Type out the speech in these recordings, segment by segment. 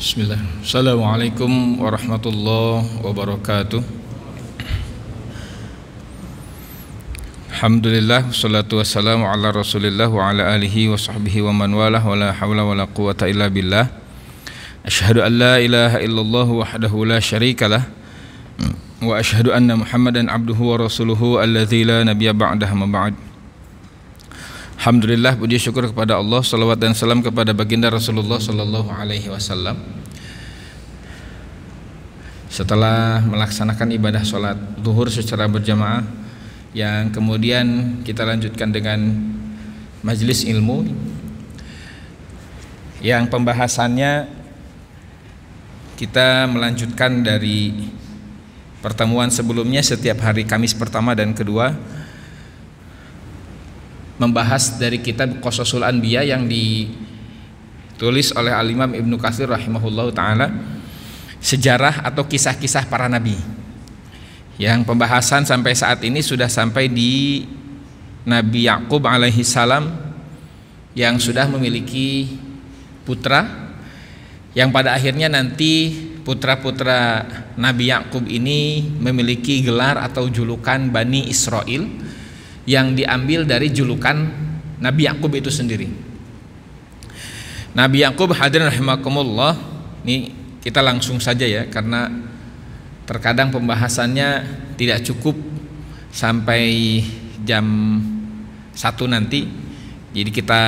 Bismillah. Assalamualaikum warahmatullahi wabarakatuh. Alhamdulillah, wassalatu wassalamu ala rasulillah wa ala alihi wa sahbihi wa man walah, wa la hawla wa la quwata illa billah. Asyhadu an la ilaha illallah wahdahu la syarikalah, wa asyhadu anna muhammadan abduhu wa rasuluhu alladzi la nabiyya ba'dahu ma ba'd. Alhamdulillah, puji syukur kepada Allah, salawat dan salam kepada baginda Rasulullah sallallahu alaihi wasallam. Setelah melaksanakan ibadah sholat zuhur secara berjamaah, yang kemudian kita lanjutkan dengan majelis ilmu yang pembahasannya kita melanjutkan dari pertemuan sebelumnya. Setiap hari Kamis pertama dan kedua membahas dari kitab Qasasul Anbiya yang ditulis oleh Al-Imam Ibnu Katsir rahimahullahu ta'ala, sejarah atau kisah-kisah para nabi, yang pembahasan sampai saat ini sudah sampai di Nabi Yakub alaihi salam yang sudah memiliki putra, yang pada akhirnya nanti putra-putra Nabi Yakub ini memiliki gelar atau julukan Bani Israel yang diambil dari julukan Nabi Yakub itu sendiri. Nabi Yakub, hadirin rahimakumullah, ini kita langsung saja ya, karena terkadang pembahasannya tidak cukup sampai jam 1 nanti. Jadi kita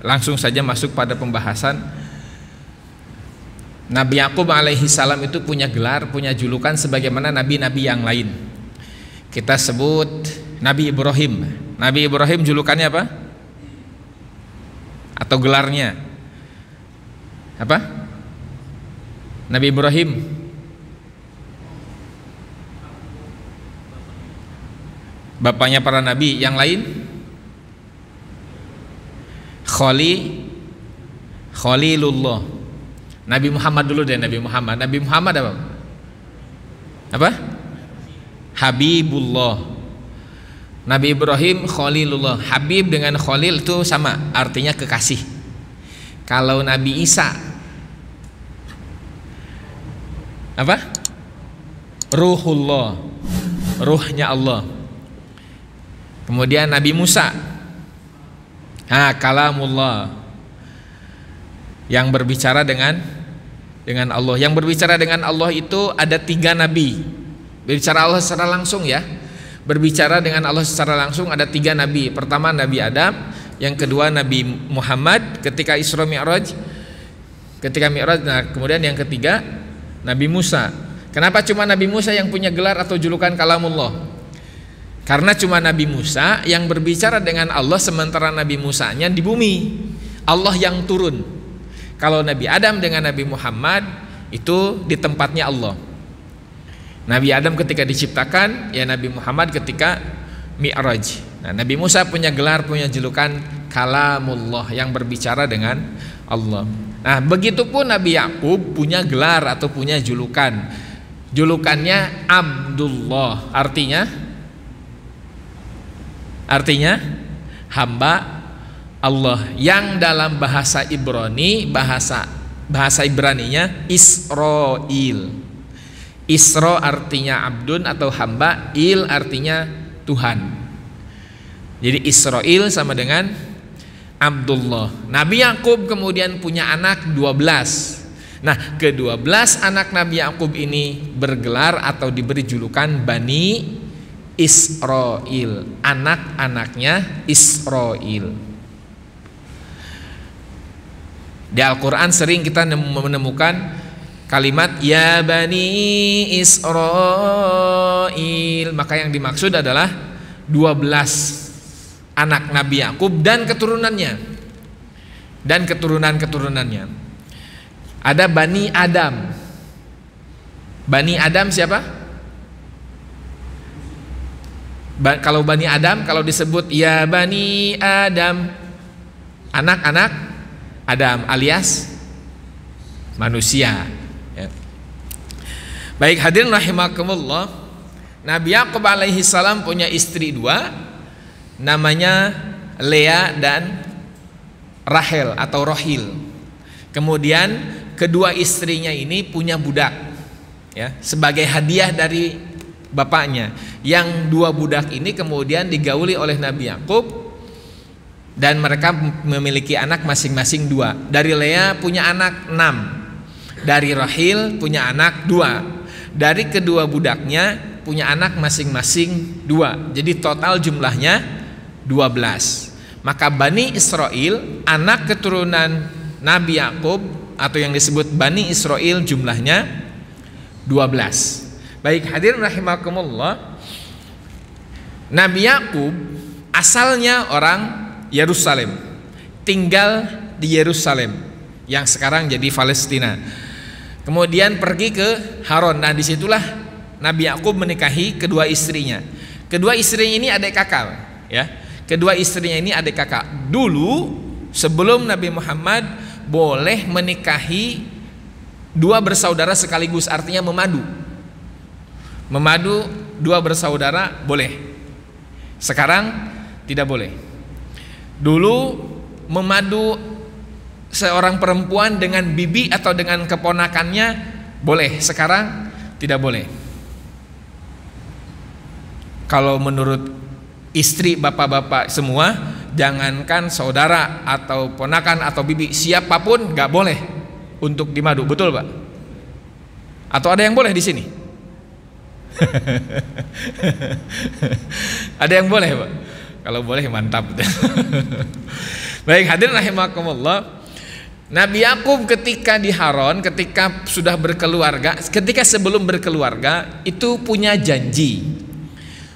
langsung saja masuk pada pembahasan. Nabi Yakub alaihi salam itu punya gelar, punya julukan sebagaimana nabi-nabi yang lain. Kita sebut Nabi Ibrahim. Nabi Ibrahim julukannya apa? Atau gelarnya apa? Nabi Ibrahim bapaknya para nabi. Yang lain? Khalilullah. Nabi Muhammad dulu deh. Nabi Muhammad apa? Apa? Habibullah. Nabi Ibrahim Khalilullah. Habib dengan Khalil itu sama, artinya kekasih. Kalau Nabi Isa apa? Ruhullah, ruhnya Allah. Kemudian Nabi Musa, kalamullah, yang berbicara dengan Allah. Yang berbicara dengan Allah itu ada 3 nabi. Berbicara Allah secara langsung ya. Berbicara dengan Allah secara langsung ada 3 nabi. Pertama Nabi Adam, yang kedua Nabi Muhammad ketika Isra Mi'raj, ketika Mi'raj. Nah, kemudian yang ketiga Nabi Musa. Kenapa cuma Nabi Musa yang punya gelar atau julukan kalamullah? Karena cuma Nabi Musa yang berbicara dengan Allah, sementara Nabi Musanya di bumi, Allah yang turun. Kalau Nabi Adam dengan Nabi Muhammad itu di tempatnya Allah. Nabi Adam ketika diciptakan, ya Nabi Muhammad ketika Mi'raj. Nah, Nabi Musa punya gelar, punya julukan kalamullah, yang berbicara dengan Allah. Nah, begitupun Nabi Yakub punya gelar atau punya julukan. Julukannya Abdullah, artinya hamba Allah, yang dalam bahasa Ibrani, bahasa Ibraninya Israel. Isra artinya abdun atau hamba, il artinya Tuhan. Jadi Israel sama dengan Abdullah. Nabi Yakub kemudian punya anak 12. Nah, ke-12 anak Nabi Yakub ini bergelar atau diberi julukan Bani Israel, anak-anaknya Israel. Di Al-Quran sering kita menemukan kalimat ya Bani Israel, maka yang dimaksud adalah 12 anak Nabi Yakub dan keturunannya dan keturunan-keturunannya. Ada Bani Adam. Bani Adam siapa? Kalau Bani Adam, kalau disebut ya Bani Adam, anak-anak Adam alias manusia ya. Baik, hadirin rahimakumullah, Nabi Yakub alaihi salam punya istri 2, namanya Lea dan Rahel atau Rohil. Kemudian kedua istrinya ini punya budak, ya, sebagai hadiah dari bapaknya. Yang dua budak ini kemudian digauli oleh Nabi Yakub dan mereka memiliki anak masing-masing 2. Dari Lea punya anak 6, dari Rahil punya anak 2, dari kedua budaknya punya anak masing-masing 2. Jadi total jumlahnya 12. Maka Bani Israel, anak keturunan Nabi Yakub atau yang disebut Bani Israel, jumlahnya 12. Baik, hadirin rahimakumullah, Nabi Yakub asalnya orang Yerusalem, tinggal di Yerusalem yang sekarang jadi Palestina. Kemudian pergi ke Haran. Nah, disitulah Nabi Yakub menikahi kedua istrinya. Kedua istrinya ini adik kakak, ya. Kedua istrinya ini adik kakak. Dulu sebelum Nabi Muhammad boleh menikahi 2 bersaudara sekaligus, artinya memadu. Memadu 2 bersaudara boleh. Sekarang tidak boleh. Dulu memadu seorang perempuan dengan bibi atau dengan keponakannya boleh, sekarang tidak boleh. Kalau menurut istri bapak-bapak semua, jangankan saudara atau ponakan atau bibi, siapapun nggak boleh untuk dimadu, betul Pak? Atau ada yang boleh di sini? Ada yang boleh Pak? Kalau boleh mantap. Baik, hadirin rahimakumullah, Nabi Yakub ketika di Haran, ketika sudah berkeluarga, ketika sebelum berkeluarga itu punya janji.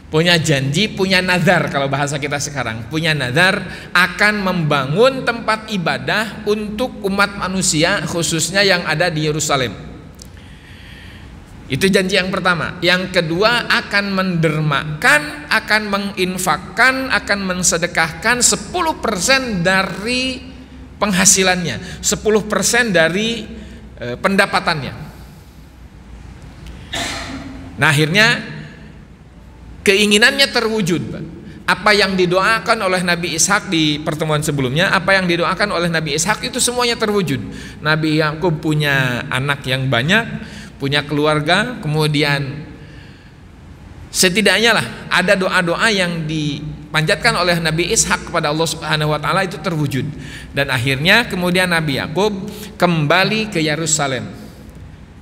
Punya janji, punya nazar, kalau bahasa kita sekarang, punya nazar akan membangun tempat ibadah untuk umat manusia, khususnya yang ada di Yerusalem. Itu janji yang pertama. Yang kedua, akan mendermakan, akan menginfakkan, akan mensedekahkan 10% dari penghasilannya, 10% dari pendapatannya. Nah, akhirnya keinginannya terwujud. Apa yang didoakan oleh Nabi Ishak di pertemuan sebelumnya, apa yang didoakan oleh Nabi Ishak itu semuanya terwujud. Nabi Yakub punya anak yang banyak, punya keluarga, kemudian setidaknya lah ada doa-doa yang dipanjatkan oleh Nabi Ishak kepada Allah Subhanahu wa taala itu terwujud. Dan akhirnya kemudian Nabi Yakub kembali ke Yerusalem.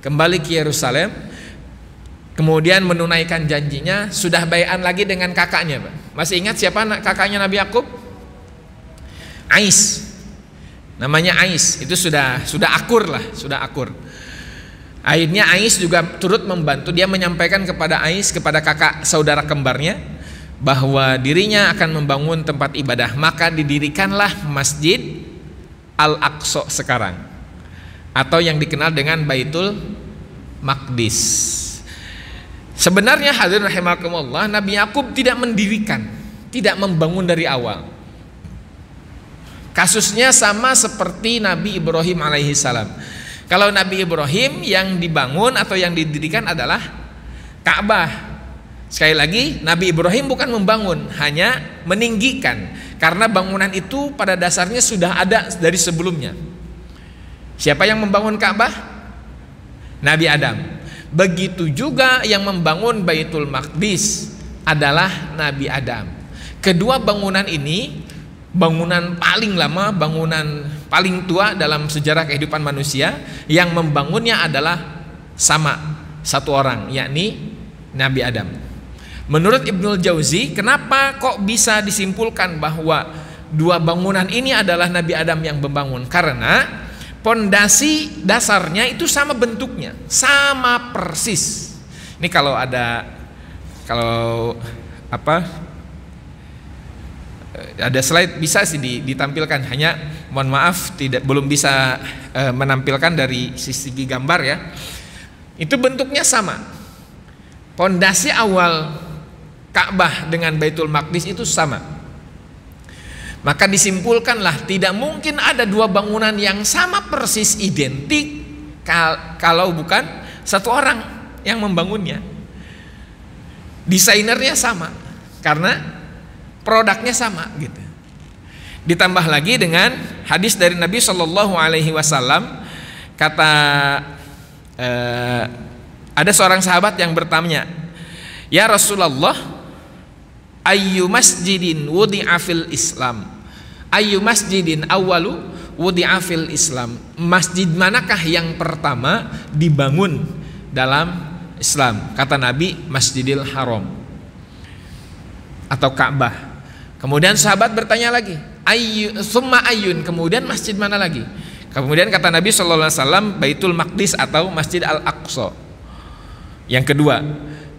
Kembali ke Yerusalem, kemudian menunaikan janjinya, sudah bai'an lagi dengan kakaknya, Pak. Masih ingat siapa kakaknya Nabi Yakub? Ais. Namanya Ais. Itu sudah akur lah, sudah akur. Akhirnya Ais juga turut membantu. Dia menyampaikan kepada Ais, kepada kakak saudara kembarnya, bahwa dirinya akan membangun tempat ibadah. Maka didirikanlah Masjid Al-Aqsa sekarang, atau yang dikenal dengan Baitul Maqdis. Sebenarnya hadirin rahimakumullah, Nabi Yakub tidak mendirikan, tidak membangun dari awal. Kasusnya sama seperti Nabi Ibrahim alaihissalam. Kalau Nabi Ibrahim yang dibangun atau yang didirikan adalah Ka'bah. Sekali lagi, Nabi Ibrahim bukan membangun, hanya meninggikan, karena bangunan itu pada dasarnya sudah ada dari sebelumnya. Siapa yang membangun Ka'bah? Nabi Adam. Begitu juga yang membangun Baitul Maqdis adalah Nabi Adam. Kedua bangunan ini, bangunan paling lama, bangunan paling tua dalam sejarah kehidupan manusia, yang membangunnya adalah sama satu orang, yakni Nabi Adam. Menurut Ibnul Jauzi, kenapa kok bisa disimpulkan bahwa dua bangunan ini adalah Nabi Adam yang membangun? Karena pondasi dasarnya itu sama bentuknya, sama persis. Ini kalau ada slide bisa sih ditampilkan, hanya mohon maaf belum bisa menampilkan dari segi gambar ya. Itu bentuknya sama. Pondasi awal Ka'bah dengan Baitul Maqdis itu sama. Maka disimpulkanlah tidak mungkin ada dua bangunan yang sama persis identik kalau bukan satu orang yang membangunnya. Desainernya sama karena produknya sama gitu. Ditambah lagi dengan hadis dari Nabi Shallallahu Alaihi Wasallam Kata ada seorang sahabat yang bertanya, "Ya Rasulullah, ayyu masjidin wudi'a fil Islam? Ayyu masjidin awwalu wudi'a fil Islam?" Masjid manakah yang pertama dibangun dalam Islam? Kata Nabi, Masjidil Haram atau Ka'bah. Kemudian sahabat bertanya lagi, summa ayyun, kemudian masjid mana lagi? Kemudian kata Nabi SAW, Baitul Maqdis atau Masjid Al-Aqsa. Yang kedua.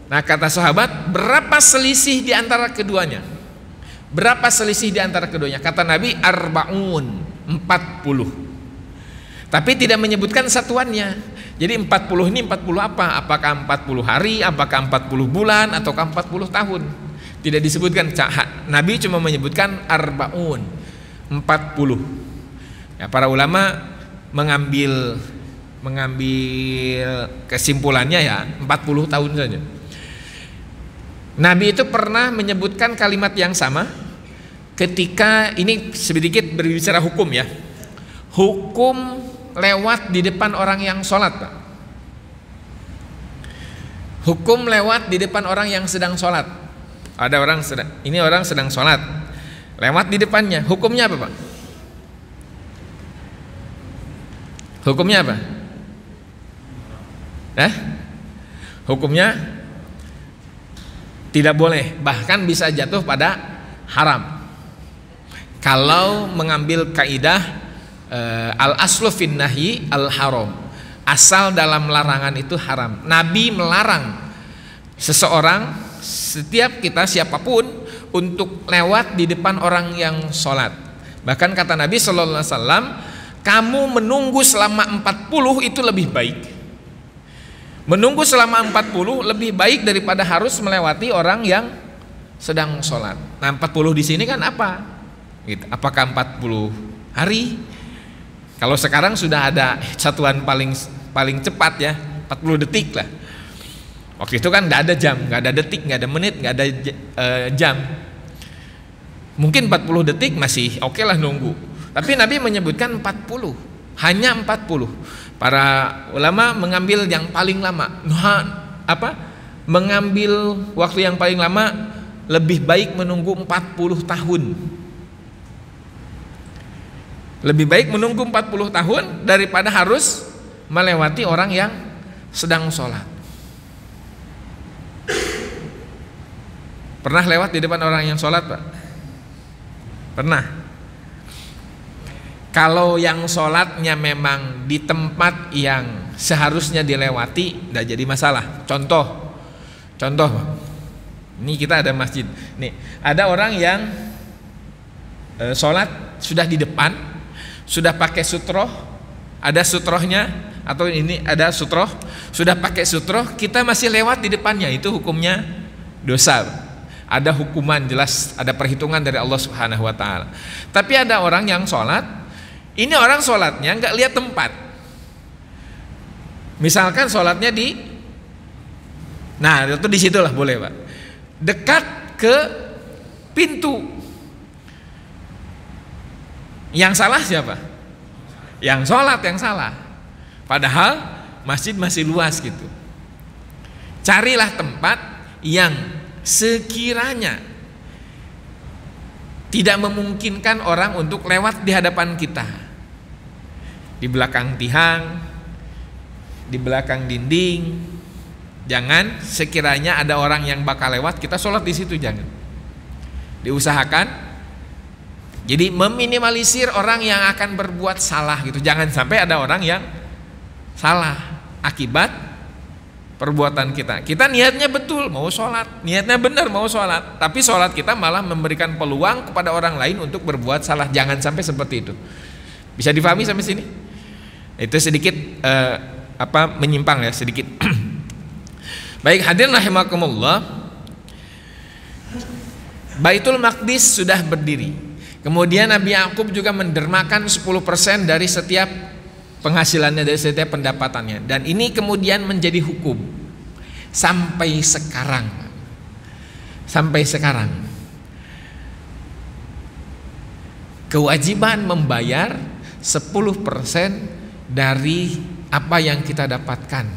Nah, kata sahabat, berapa selisih di antara keduanya? Berapa selisih di antara keduanya? Kata Nabi, arba'un, 40. Tapi tidak menyebutkan satuannya. Jadi 40 ini 40 apa? Apakah 40 hari, apakah 40 bulan, ataukah 40 tahun? Tidak disebutkan. Nabi cuma menyebutkan arba'un, 40. Ya, para ulama mengambil kesimpulannya ya 40 tahun saja. Nabi itu pernah menyebutkan kalimat yang sama ketika ini sedikit berbicara hukum ya. Hukum lewat di depan orang yang sholat, Pak. Hukum lewat di depan orang yang sedang sholat. Ada orang sedang sholat, lewat di depannya. Hukumnya apa, Pak? Hukumnya apa? Hukumnya tidak boleh, bahkan bisa jatuh pada haram. Kalau mengambil kaidah al-aslu fin nahyi al-haram, asal dalam larangan itu haram. Nabi melarang seseorang, setiap kita siapapun, untuk lewat di depan orang yang sholat. Bahkan kata Nabi SAW, kamu menunggu selama 40 itu lebih baik. Menunggu selama 40 lebih baik daripada harus melewati orang yang sedang sholat. Nah, 40 di sini kan apa? Gitu. Apakah 40 hari? Kalau sekarang sudah ada satuan paling cepat ya, 40 detik lah. Waktu itu kan nggak ada jam, nggak ada detik, nggak ada menit, nggak ada jam. Mungkin 40 detik masih oke lah nunggu. Tapi Nabi menyebutkan 40, hanya 40. Para ulama mengambil yang paling lama. Mengambil waktu yang paling lama, lebih baik menunggu 40 tahun. Lebih baik menunggu 40 tahun daripada harus melewati orang yang sedang sholat. Pernah lewat di depan orang yang sholat, Pak? Pernah. Kalau yang sholatnya memang di tempat yang seharusnya dilewati, tidak jadi masalah. Contoh, ini kita ada masjid. Nih, ada orang yang sholat sudah di depan, sudah pakai sutroh, ada sutrohnya, atau ini ada sutroh, sudah pakai sutroh, kita masih lewat di depannya, itu hukumnya dosa. Ada hukuman jelas, ada perhitungan dari Allah Subhanahu Wa Taala. Tapi ada orang yang sholat, ini orang sholatnya nggak lihat tempat. Misalkan sholatnya nah itu disitulah boleh, Pak. Dekat ke pintu. Yang salah siapa? Yang sholat yang salah. Padahal masjid masih luas gitu. Carilah tempat yang sekiranya tidak memungkinkan orang untuk lewat di hadapan kita. Di belakang tiang, di belakang dinding. Jangan sekiranya ada orang yang bakal lewat, kita sholat di situ, jangan. Diusahakan. Jadi meminimalisir orang yang akan berbuat salah gitu. Jangan sampai ada orang yang salah akibat perbuatan kita. Kita niatnya betul mau sholat, niatnya benar mau sholat, tapi sholat kita malah memberikan peluang kepada orang lain untuk berbuat salah. Jangan sampai seperti itu. Bisa difahami sampai sini? Itu sedikit menyimpang ya sedikit. Baik, hadirin rahimakumullah. Baitul Maqdis sudah berdiri. Kemudian Nabi Yakub juga mendermakan 10% dari setiap penghasilannya, dari setiap pendapatannya. Dan ini kemudian menjadi hukum sampai sekarang. Sampai sekarang. Kewajiban membayar 10% dari apa yang kita dapatkan.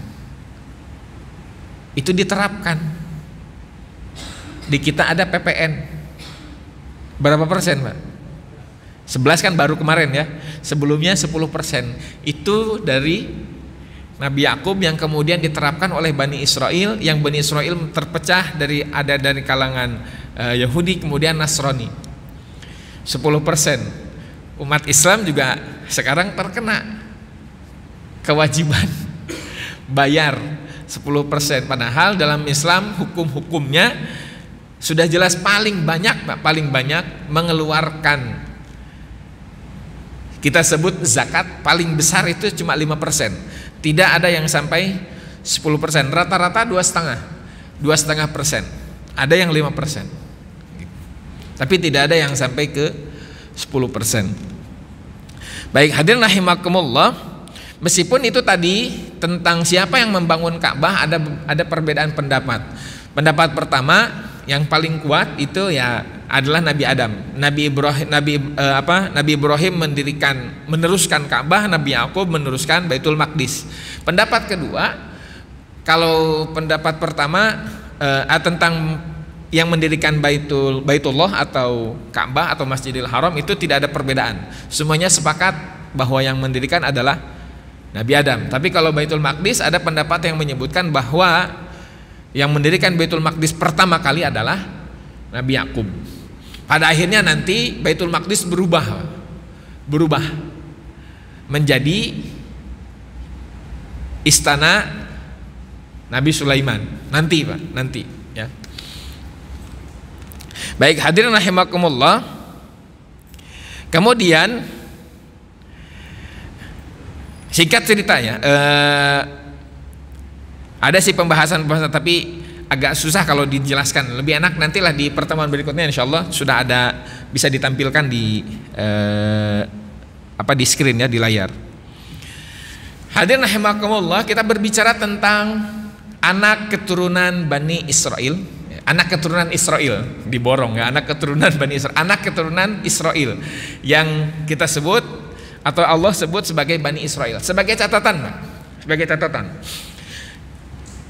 Itu diterapkan. Di kita ada PPN. Berapa persen, Pak? 11 kan baru kemarin ya. Sebelumnya 10%. Itu dari Nabi Yakub yang kemudian diterapkan oleh Bani Israel, yang Bani Israel terpecah ada dari kalangan Yahudi kemudian Nasrani. 10%. Umat Islam juga sekarang terkena kewajiban bayar 10%, padahal dalam Islam hukum-hukumnya sudah jelas paling banyak, Pak, paling banyak mengeluarkan, kita sebut zakat paling besar itu cuma 5%. Tidak ada yang sampai 10%. Rata-rata 2,5%. Ada yang 5%. Tapi tidak ada yang sampai ke 10%. Baik, hadirin rahimakumullah, meskipun itu tadi tentang siapa yang membangun Ka'bah ada perbedaan pendapat. Pendapat pertama yang paling kuat itu ya adalah Nabi Adam. Nabi Ibrahim meneruskan Ka'bah, Nabi Yakub meneruskan Baitul Maqdis. Pendapat kedua, kalau pendapat pertama tentang yang mendirikan Baitullah atau Ka'bah atau Masjidil Haram itu tidak ada perbedaan. Semuanya sepakat bahwa yang mendirikan adalah Nabi Adam. Tapi kalau Baitul Maqdis ada pendapat yang menyebutkan bahwa yang mendirikan Baitul Maqdis pertama kali adalah Nabi Yakub. Pada akhirnya nanti Baitul Maqdis berubah menjadi istana Nabi Sulaiman nanti, Pak, nanti ya. Baik, hadirin rahimakumullah. Kemudian singkat cerita ya, ada sih pembahasan tapi agak susah kalau dijelaskan. Lebih enak nantilah di pertemuan berikutnya, insyaallah sudah ada, bisa ditampilkan di di screen ya, di layar. Hadirin rahimakumullah, kita berbicara tentang anak keturunan Bani Israel. Anak keturunan Israel diborong ya, anak keturunan Bani Israel, anak keturunan Israel yang kita sebut atau Allah sebut sebagai Bani Israel. Sebagai catatan, Pak, sebagai catatan,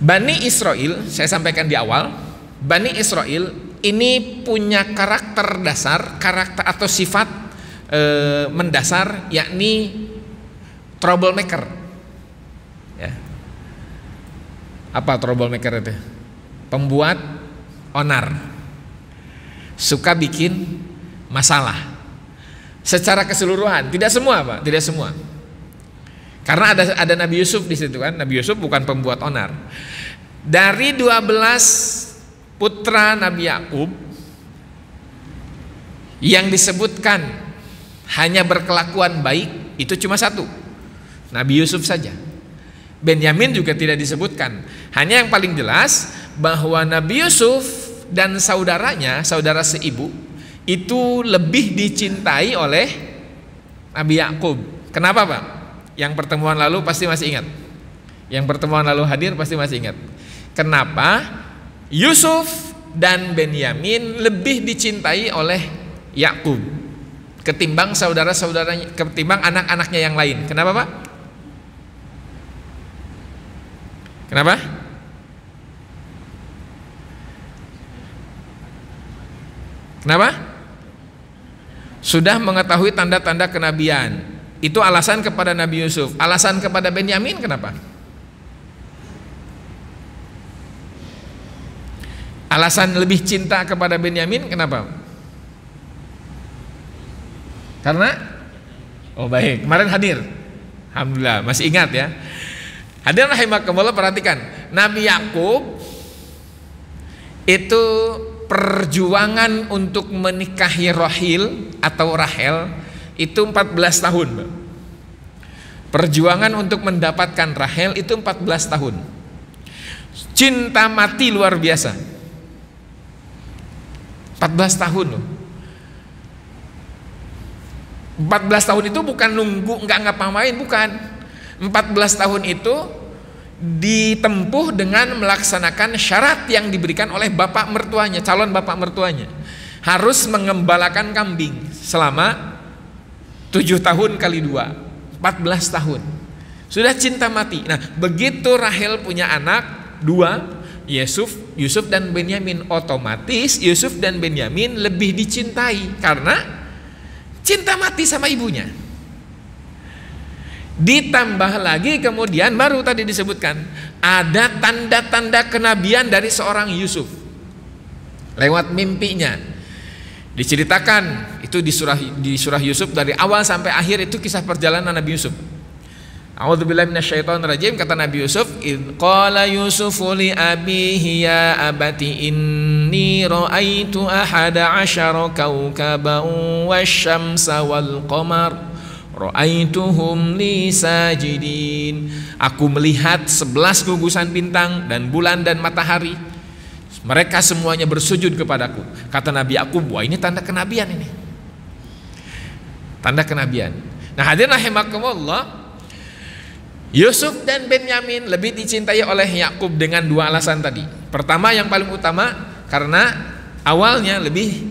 Bani Israel, saya sampaikan di awal, Bani Israel ini punya karakter dasar, karakter atau sifat mendasar, yakni troublemaker. Ya. Apa troublemaker itu? Pembuat onar, suka bikin masalah secara keseluruhan. Tidak semua, Pak, tidak semua. Karena ada Nabi Yusuf di situ kan. Nabi Yusuf bukan pembuat onar. Dari 12 putra Nabi Yakub yang disebutkan hanya berkelakuan baik itu cuma satu, Nabi Yusuf saja. Benyamin juga tidak disebutkan. Hanya yang paling jelas bahwa Nabi Yusuf dan saudaranya, saudara seibu, itu lebih dicintai oleh Nabi Yakub. Kenapa, Pak? Yang pertemuan lalu pasti masih ingat. Yang pertemuan lalu hadir pasti masih ingat. Kenapa Yusuf dan Benyamin lebih dicintai oleh Yakub ketimbang saudara-saudaranya, ketimbang anak-anaknya yang lain? Kenapa, Pak? Kenapa? Kenapa? Sudah mengetahui tanda-tanda kenabian. Itu alasan kepada Nabi Yusuf. Alasan kepada Benyamin kenapa? Alasan lebih cinta kepada Benyamin kenapa? Karena baik, kemarin hadir. Alhamdulillah, masih ingat ya. Hadirin rahimakumullah, perhatikan. Nabi Yakub itu perjuangan untuk menikahi Rahil atau Rahel itu 14 tahun. Perjuangan untuk mendapatkan Rahel itu 14 tahun. Cinta mati luar biasa. 14 tahun loh. 14 tahun itu bukan nunggu nggak ngapa-ngapain, bukan. 14 tahun itu ditempuh dengan melaksanakan syarat yang diberikan oleh bapak mertuanya, calon bapak mertuanya. Harus mengembalakan kambing selama 7 tahun kali 2, 14 tahun. Sudah cinta mati. Nah, begitu Rahel punya anak dua, Yusuf dan Benyamin, otomatis Yusuf dan Benyamin lebih dicintai karena cinta mati sama ibunya. Ditambah lagi kemudian baru tadi disebutkan ada tanda-tanda kenabian dari seorang Yusuf lewat mimpinya. Diceritakan itu di surah Yusuf dari awal sampai akhir, itu kisah perjalanan Nabi Yusuf. A'udzubillahi minasyaitonirrajim. Kata Nabi Yusuf, "Id qala Yusufu li abihi ya abati inni ra'aitu ahada asyara kawkaban wasyamsa wal qamar ra'aituhum li sajidin." Aku melihat 11 gugusan bintang dan bulan dan matahari. Mereka semuanya bersujud kepadaku. Kata Nabi Yakub, wah ini tanda kenabian ini. Tanda kenabian. Nah, hadirin rahimakumullah, Yusuf dan Benyamin lebih dicintai oleh Yakub dengan dua alasan tadi. Pertama, yang paling utama karena awalnya lebih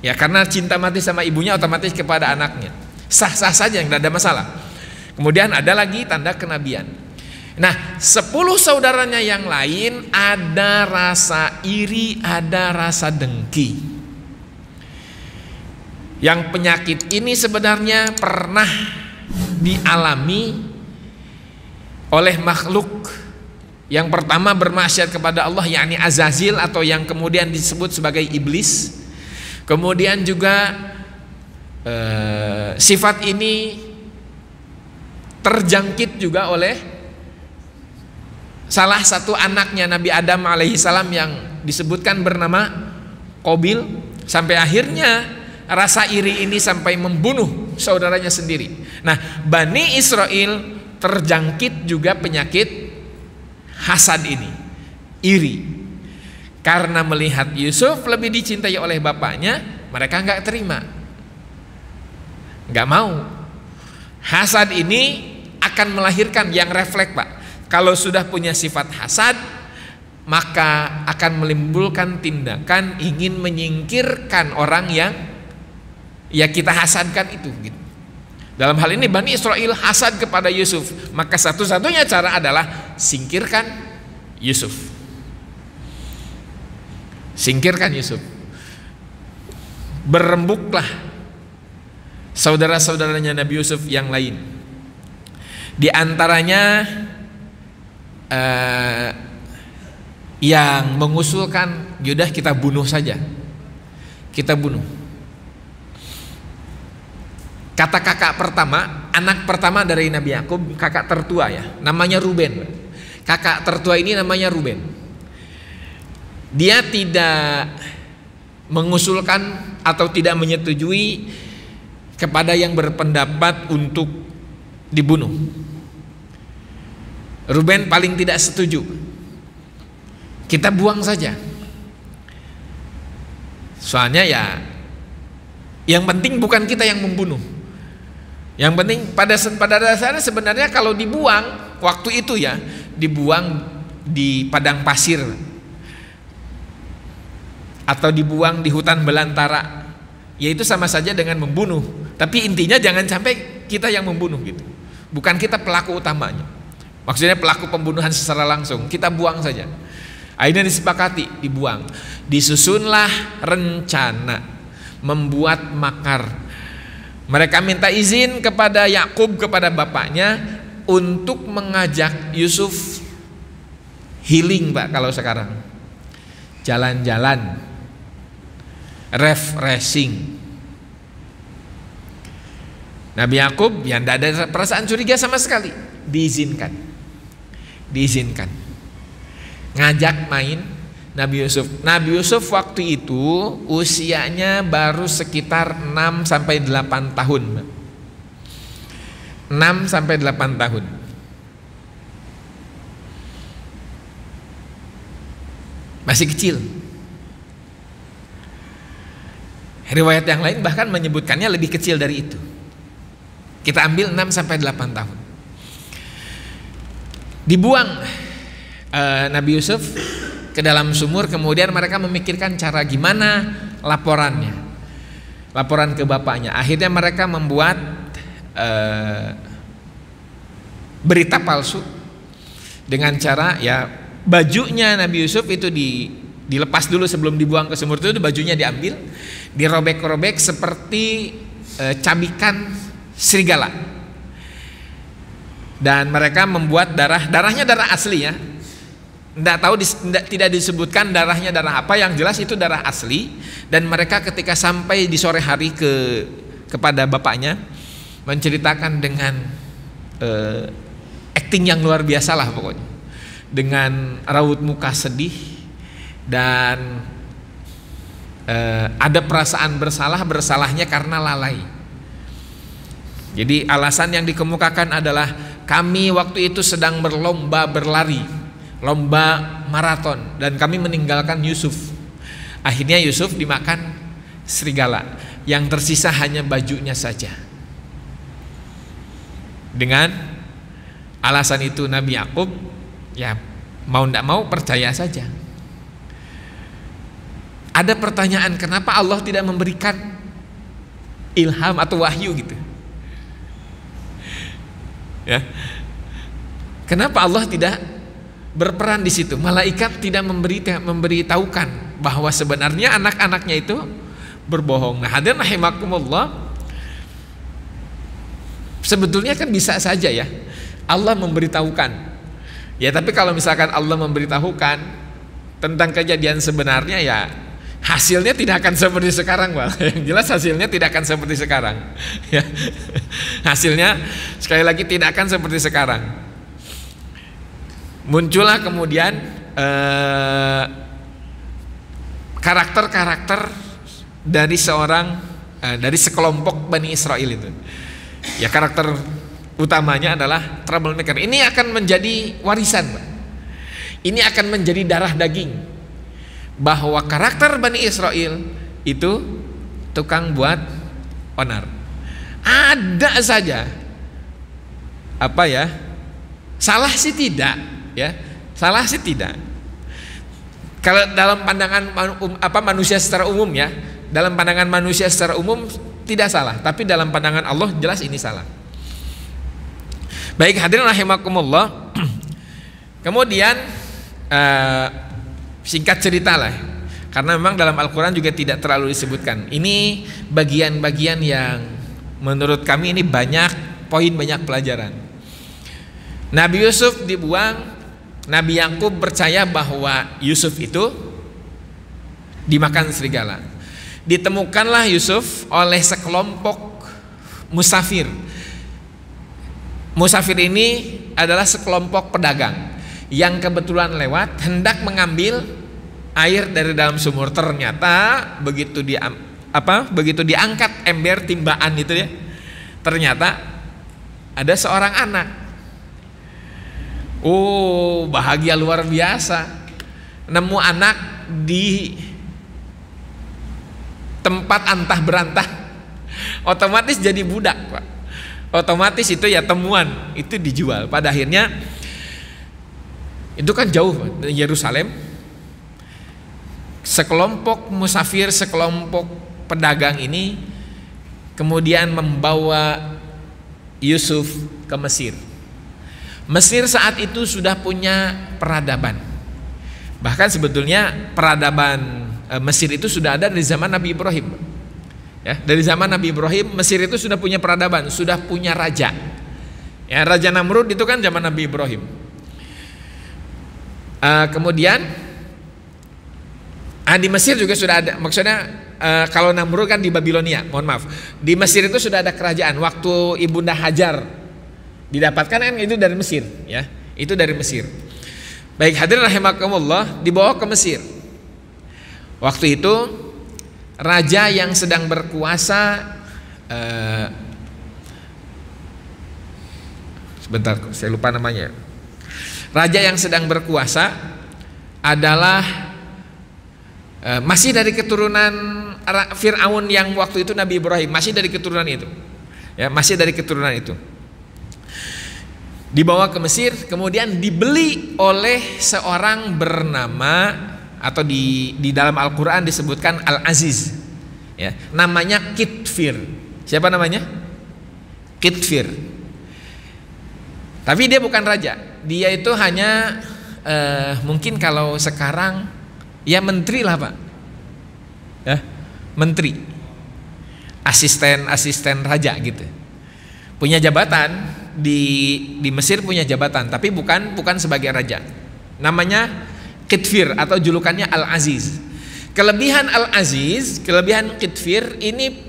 karena cinta mati sama ibunya, otomatis kepada anaknya. Sah-sah saja, tidak ada masalah. Kemudian ada lagi tanda kenabian. Nah, 10 saudaranya yang lain ada rasa iri, ada rasa dengki. Yang penyakit ini sebenarnya pernah dialami oleh makhluk yang pertama bermaksiat kepada Allah, yakni Azazil atau yang kemudian disebut sebagai iblis. Kemudian juga sifat ini terjangkit juga oleh salah satu anaknya Nabi Adam alaihissalam yang disebutkan bernama Qabil, sampai akhirnya rasa iri ini sampai membunuh saudaranya sendiri. Nah, Bani Israel terjangkit juga penyakit hasad ini, iri. Karena melihat Yusuf lebih dicintai oleh bapaknya, mereka nggak terima, nggak mau. Hasad ini akan melahirkan yang refleks, Pak. Kalau sudah punya sifat hasad, maka akan menimbulkan tindakan ingin menyingkirkan orang yang kita hasadkan itu, gitu. Dalam hal ini Bani Israel hasad kepada Yusuf, maka satu-satunya cara adalah singkirkan Yusuf. Singkirkan Yusuf. Berembuklah saudara-saudaranya Nabi Yusuf yang lain. Di antaranya yang mengusulkan, yaudah kita bunuh saja. Kita bunuh. Kata kakak pertama, anak pertama dari Nabi Yakub, kakak tertua namanya Ruben. Kakak tertua ini namanya Ruben. Dia tidak mengusulkan atau tidak menyetujui kepada yang berpendapat untuk dibunuh. Ruben paling tidak setuju. Kita buang saja. Soalnya yang penting bukan kita yang membunuh. Yang penting pada dasarnya sebenarnya kalau dibuang waktu itu dibuang di padang pasir atau dibuang di hutan belantara, yaitu sama saja dengan membunuh. Tapi intinya jangan sampai kita yang membunuh, gitu. Bukan kita pelaku utamanya. Maksudnya pelaku pembunuhan secara langsung, kita buang saja. Akhirnya disepakati dibuang. Disusunlah rencana membuat makar. Mereka minta izin kepada Yakub, kepada bapaknya, untuk mengajak Yusuf healing, Pak, kalau sekarang jalan-jalan, refreshing. Nabi Yakub yang tidak ada perasaan curiga sama sekali, diizinkan ngajak main Nabi Yusuf. Nabi Yusuf waktu itu usianya baru sekitar 6 sampai 8 tahun. 6 sampai 8 tahun. Masih kecil. Riwayat yang lain bahkan menyebutkannya lebih kecil dari itu. Kita ambil 6 sampai 8 tahun. Dibuang Nabi Yusuf ke dalam sumur, kemudian mereka memikirkan cara gimana laporan ke bapaknya. Akhirnya mereka membuat berita palsu dengan cara ya bajunya Nabi Yusuf itu dilepas dulu sebelum dibuang ke sumur itu, bajunya diambil, dirobek-robek seperti cabikan serigala, dan mereka membuat darahnya darah asli ya, tidak disebutkan darahnya darah apa, yang jelas itu darah asli. Dan mereka ketika sampai di sore hari kepada bapaknya menceritakan dengan acting yang luar biasa lah pokoknya, dengan raut muka sedih dan ada perasaan bersalahnya karena lalai. Jadi alasan yang dikemukakan adalah kami waktu itu sedang berlomba berlari, lomba maraton, dan kami meninggalkan Yusuf. Akhirnya Yusuf dimakan serigala, yang tersisa hanya bajunya saja. Dengan alasan itu Nabi Yakub ya mau tidak mau percaya saja. Ada pertanyaan, kenapa Allah tidak memberikan ilham atau wahyu gitu? Ya. Kenapa Allah tidak berperan di situ? Malaikat tidak memberitahukan bahwa sebenarnya anak-anaknya itu berbohong. Nah, hadirin rahimakumullah, sebetulnya kan bisa saja ya Allah memberitahukan. Ya, tapi kalau misalkan Allah memberitahukan tentang kejadian sebenarnya, ya hasilnya tidak akan seperti sekarang, Pak. Yang jelas hasilnya tidak akan seperti sekarang. Ya. Hasilnya sekali lagi tidak akan seperti sekarang. Muncullah kemudian karakter-karakter dari dari sekelompok Bani Israel itu. Ya, karakter utamanya adalah troublemaker. Ini akan menjadi warisan, Pak. Ini akan menjadi darah daging, bahwa karakter Bani Israel itu tukang buat onar. Ada saja salah sih tidak ya, salah sih tidak. Kalau dalam pandangan manusia secara umum ya, dalam pandangan manusia secara umum tidak salah, tapi dalam pandangan Allah jelas ini salah. Baik, hadirin rahimakumullah. Kemudian singkat cerita lah, karena memang dalam Al-Quran juga tidak terlalu disebutkan. Ini bagian-bagian yang menurut kami ini banyak poin, banyak pelajaran. Nabi Yusuf dibuang. Nabi Yakub percaya bahwa Yusuf itu dimakan serigala. Ditemukanlah Yusuf oleh sekelompok musafir. Musafir ini adalah sekelompok pedagang yang kebetulan lewat hendak mengambil air dari dalam sumur. Ternyata begitu diangkat ember timbaan itu ya, ternyata ada seorang anak. Oh, bahagia luar biasa, nemu anak di tempat antah berantah, otomatis jadi budak, Pak. Otomatis itu ya temuan itu dijual. Pada akhirnya itu kan jauh dari Yerusalem. Sekelompok musafir, sekelompok pedagang ini kemudian membawa Yusuf ke Mesir. Mesir saat itu sudah punya peradaban. Bahkan sebetulnya peradaban Mesir itu sudah ada dari zaman Nabi Ibrahim. Ya, dari zaman Nabi Ibrahim Mesir itu sudah punya peradaban, sudah punya raja. Ya, Raja Namrud itu kan zaman Nabi Ibrahim. Kemudian di Mesir juga sudah ada, maksudnya kalau Namrud kan di Babilonia, mohon maaf. Di Mesir itu sudah ada kerajaan. Waktu Ibunda Hajar didapatkan kan itu dari Mesir, ya. Itu dari Mesir. Baik, hadirin rahimakumullah, dibawa ke Mesir. Waktu itu raja yang sedang berkuasa, sebentar saya lupa namanya. Raja yang sedang berkuasa adalah masih dari keturunan Fir'aun yang waktu itu Nabi Ibrahim, masih dari keturunan itu. Ya, masih dari keturunan itu. Dibawa ke Mesir, kemudian dibeli oleh seorang bernama, atau di dalam Al-Quran disebutkan Al-Aziz, ya, namanya Kitfir. Siapa namanya? Kitfir. Tapi dia bukan raja. Dia itu hanya mungkin kalau sekarang ya menteri lah Pak. Ya, menteri. Asisten raja gitu. Punya jabatan di Mesir, punya jabatan, tapi bukan sebagai raja. Namanya Qitfir atau julukannya Al-Aziz. Kelebihan Al-Aziz, kelebihan Qitfir ini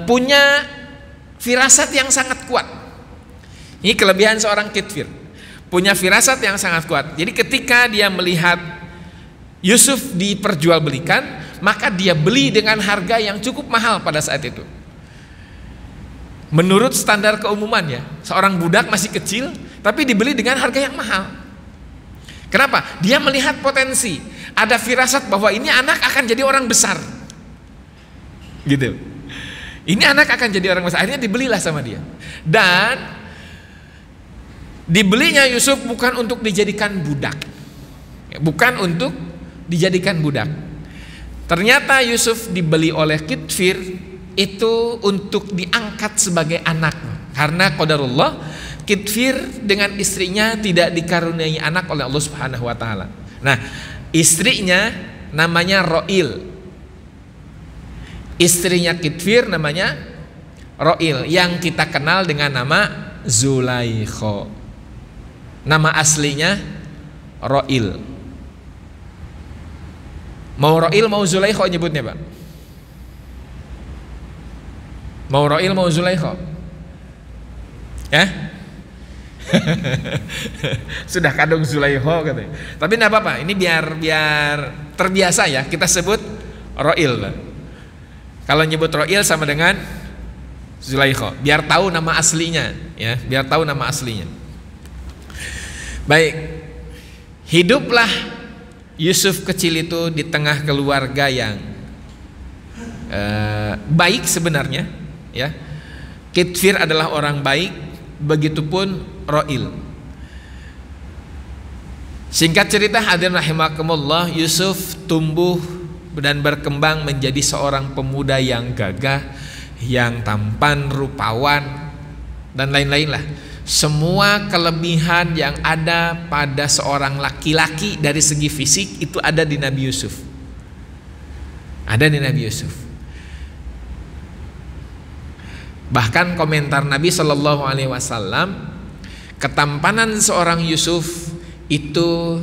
punya firasat yang sangat kuat. Ini kelebihan seorang Qitfir, punya firasat yang sangat kuat. Jadi ketika dia melihat Yusuf diperjualbelikan, maka dia beli dengan harga yang cukup mahal pada saat itu. Menurut standar keumumannya, seorang budak masih kecil tapi dibeli dengan harga yang mahal. Kenapa? Dia melihat potensi, ada firasat bahwa ini anak akan jadi orang besar. Gitu. Ini anak akan jadi orang besar. Akhirnya dibelilah sama dia. Dan dibelinya Yusuf bukan untuk dijadikan budak. Bukan untuk dijadikan budak. Ternyata Yusuf dibeli oleh Qitfir itu untuk diangkat sebagai anak, karena qadarullah Qitfir dengan istrinya tidak dikaruniai anak oleh Allah Subhanahu wa taala. Nah, istrinya namanya Ro'il. Istrinya Qitfir namanya Ro'il, yang kita kenal dengan nama Zulaikha. Nama aslinya Ro'il. Mau Ro'il mau Zulaikha nyebutnya Pak? Mau Ro'il mau Zulaikha? Ya? Sudah kadung Zulaikha katanya. Tapi enggak apa-apa, ini biar terbiasa ya, kita sebut Ro'il. Kalau nyebut Ro'il sama dengan Zulaikha, biar tahu nama aslinya ya, biar tahu nama aslinya. Baik. Hiduplah Yusuf kecil itu di tengah keluarga yang baik sebenarnya. Ya, Qitfir adalah orang baik, begitupun Ro'il. Singkat cerita hadirin rahimakumullah, Yusuf tumbuh dan berkembang menjadi seorang pemuda yang gagah, yang tampan, rupawan, dan lain-lain lah. Semua kelebihan yang ada pada seorang laki-laki dari segi fisik itu ada di Nabi Yusuf. Ada di Nabi Yusuf. Bahkan komentar Nabi Shallallahu Alaihi Wasallam, ketampanan seorang Yusuf itu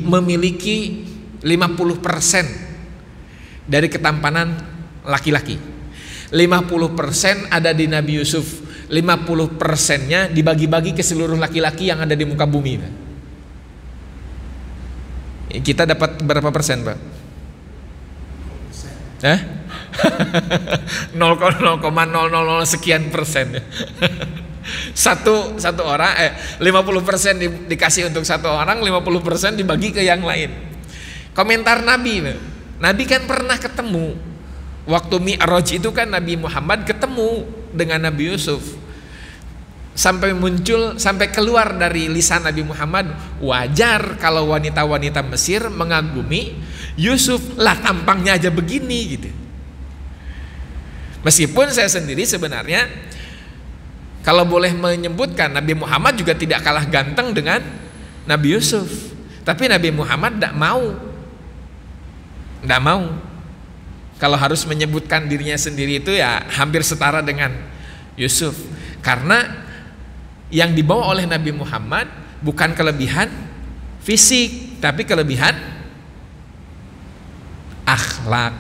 memiliki 50% dari ketampanan laki-laki. 50% ada di Nabi Yusuf, 50%-nya dibagi-bagi ke seluruh laki-laki yang ada di muka bumi. Kita dapat berapa persen, Pak? 0,000 sekian persen. Satu orang 50% dikasih untuk satu orang, 50% dibagi ke yang lain. Komentar Nabi kan pernah ketemu waktu Mi'raj itu, kan Nabi Muhammad ketemu dengan Nabi Yusuf, sampai keluar dari lisan Nabi Muhammad, wajar kalau wanita-wanita Mesir mengagumi Yusuf, lah tampangnya aja begini gitu. Meskipun saya sendiri sebenarnya kalau boleh menyebutkan, Nabi Muhammad juga tidak kalah ganteng dengan Nabi Yusuf. Tapi Nabi Muhammad tidak mau. Kalau harus menyebutkan dirinya sendiri itu ya hampir setara dengan Yusuf. Karena yang dibawa oleh Nabi Muhammad bukan kelebihan fisik, tapi kelebihan akhlak.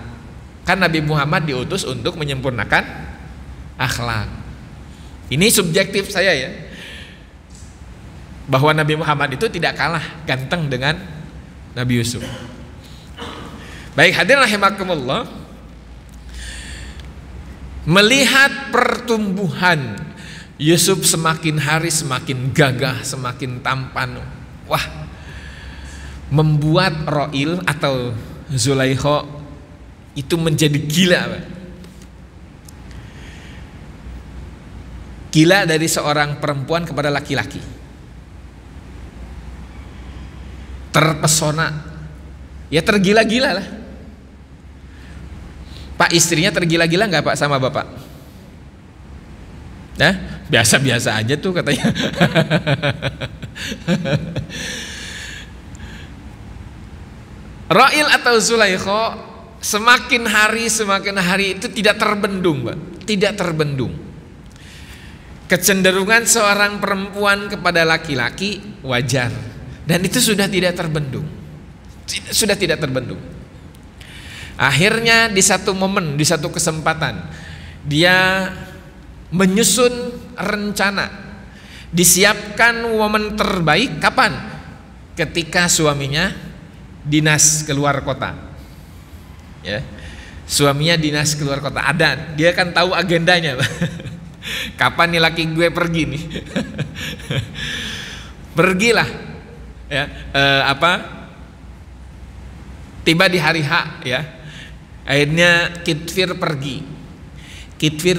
Kan Nabi Muhammad diutus untuk menyempurnakan akhlak. Ini subjektif saya ya, bahwa Nabi Muhammad itu tidak kalah ganteng dengan Nabi Yusuf. Baik, hadirin rahimakumullah, melihat pertumbuhan Yusuf semakin hari semakin gagah, semakin tampan, wah, membuat Ro'il atau Zulaikha itu menjadi gila. Gila dari seorang perempuan kepada laki-laki, terpesona, ya tergila-gila lah. Pak, istrinya tergila-gila nggak Pak sama Bapak? biasa-biasa aja tuh katanya. Ra'il atau Zulaikha semakin hari itu tidak terbendung, Pak. Tidak terbendung. Kecenderungan seorang perempuan kepada laki-laki wajar, dan itu sudah tidak terbendung. Sudah tidak terbendung. Akhirnya di satu momen, di satu kesempatan, dia menyusun rencana. Disiapkan momen terbaik kapan? Ketika suaminya dinas keluar kota, ya, suaminya dinas keluar kota, ada, dia kan tahu agendanya. Kapan nih laki gue pergi nih? Pergilah, ya, tiba di hari H, ya, akhirnya Kitfir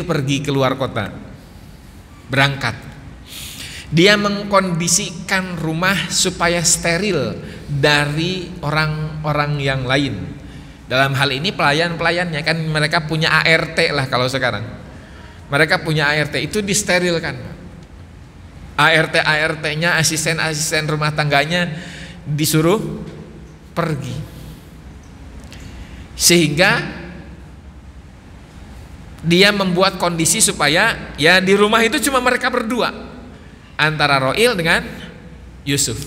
pergi keluar kota, berangkat. Dia mengkondisikan rumah supaya steril dari orang-orang yang lain. Dalam hal ini pelayan-pelayannya, kan mereka punya ART lah kalau sekarang. Mereka punya ART, itu disterilkan. ART-nya, asisten-asisten rumah tangganya disuruh pergi. Sehingga dia membuat kondisi supaya ya di rumah itu cuma mereka berdua, antara Ra'il dengan Yusuf.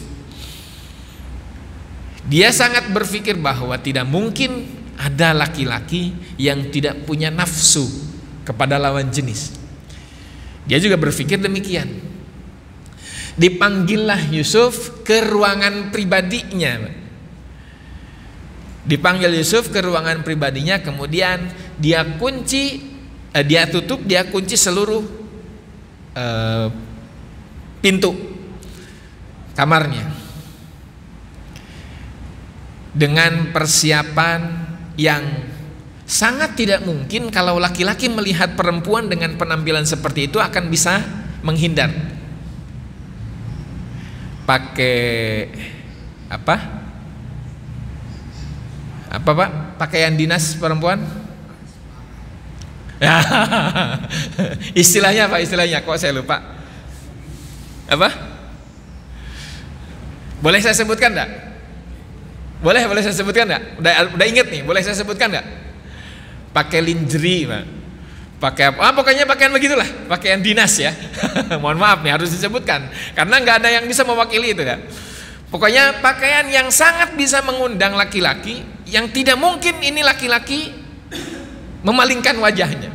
Dia sangat berpikir bahwa tidak mungkin ada laki-laki yang tidak punya nafsu kepada lawan jenis. Dia juga berpikir demikian. Dipanggillah Yusuf ke ruangan pribadinya. Dipanggil Yusuf ke ruangan pribadinya, kemudian dia kunci, dia kunci seluruh pintu kamarnya dengan persiapan yang sangat tidak mungkin kalau laki-laki melihat perempuan dengan penampilan seperti itu akan bisa menghindar. Pakai apa Pak? Pakaian dinas perempuan? Ya. Istilahnya apa istilahnya? Kok saya lupa? Apa? Boleh saya sebutkan enggak? Boleh saya sebutkan enggak? Udah inget nih, boleh saya sebutkan enggak? Pakai lingerie, Pak. Pakai apa? Pokoknya pakaian begitulah, pakaian dinas ya. Mohon maaf nih, harus disebutkan karena nggak ada yang bisa mewakili itu ya. Pokoknya pakaian yang sangat bisa mengundang laki-laki, yang tidak mungkin ini laki-laki memalingkan wajahnya.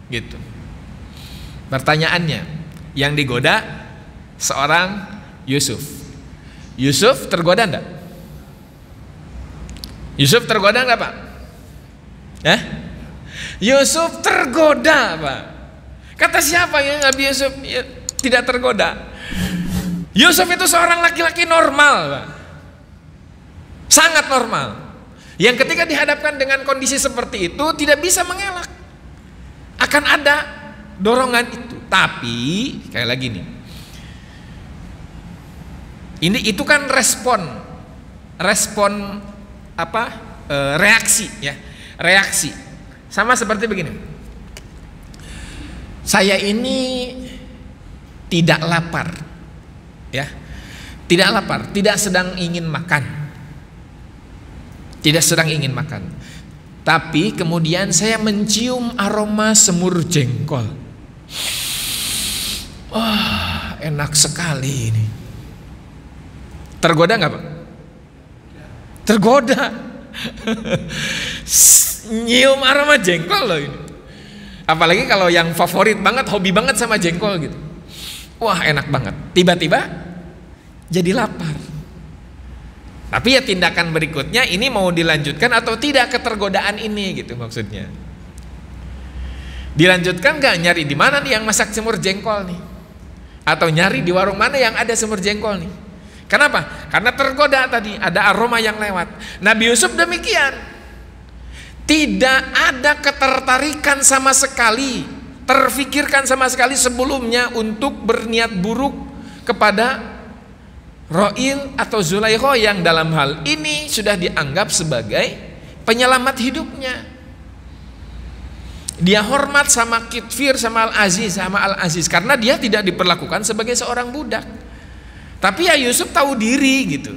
Gitu. Pertanyaannya, yang digoda seorang Yusuf. Yusuf tergoda enggak? Yusuf tergoda enggak, Pak? Yusuf tergoda, Pak. Kata siapa yang Nabi Yusuf tidak tergoda? Yusuf itu seorang laki-laki normal, Pak. Sangat normal. Yang ketika dihadapkan dengan kondisi seperti itu tidak bisa mengelak. Akan ada dorongan itu. Tapi sekali lagi nih, itu kan respon apa? Reaksi ya, reaksi. Sama seperti begini. Saya ini tidak lapar, ya, tidak lapar, tidak sedang ingin makan, tapi kemudian saya mencium aroma semur jengkol. Wah, enak sekali ini. Tergoda nggak, Pak? Tergoda. Nyium aroma jengkol loh ini. Apalagi kalau yang favorit banget, hobi banget sama jengkol gitu. Wah, enak banget. Tiba-tiba jadi lapar. Tapi ya tindakan berikutnya ini mau dilanjutkan atau tidak ketergodaan ini gitu maksudnya. Dilanjutkan nggak, nyari di mana nih yang masak semur jengkol nih? Atau nyari di warung mana yang ada semur jengkol nih? Kenapa? Karena tergoda tadi, ada aroma yang lewat. Nabi Yusuf demikian. Tidak ada ketertarikan sama sekali, terfikirkan sama sekali sebelumnya untuk berniat buruk kepada Ra'il atau Zulaikha yang dalam hal ini sudah dianggap sebagai penyelamat hidupnya. Dia hormat sama Kitfir, sama Al-Aziz karena dia tidak diperlakukan sebagai seorang budak. Tapi ya Yusuf tahu diri gitu.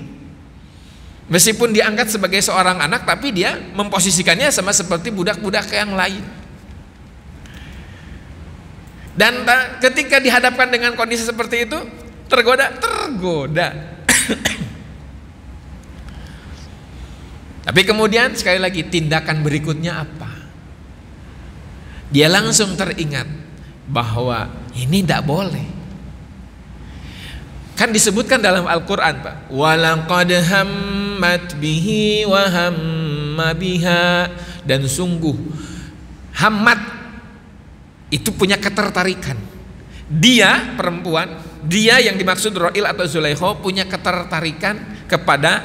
Meskipun diangkat sebagai seorang anak, tapi dia memposisikannya sama seperti budak-budak yang lain. Dan ketika dihadapkan dengan kondisi seperti itu, tergoda. Tapi kemudian sekali lagi tindakan berikutnya apa? Dia langsung teringat bahwa ini tidak boleh. Kan disebutkan dalam Al-Quran, Pak, walaqad hammat bihi wa hamma biha, dan sungguh hammat itu punya ketertarikan. Dia perempuan, dia yang dimaksud Ro'il atau Zulaikha punya ketertarikan kepada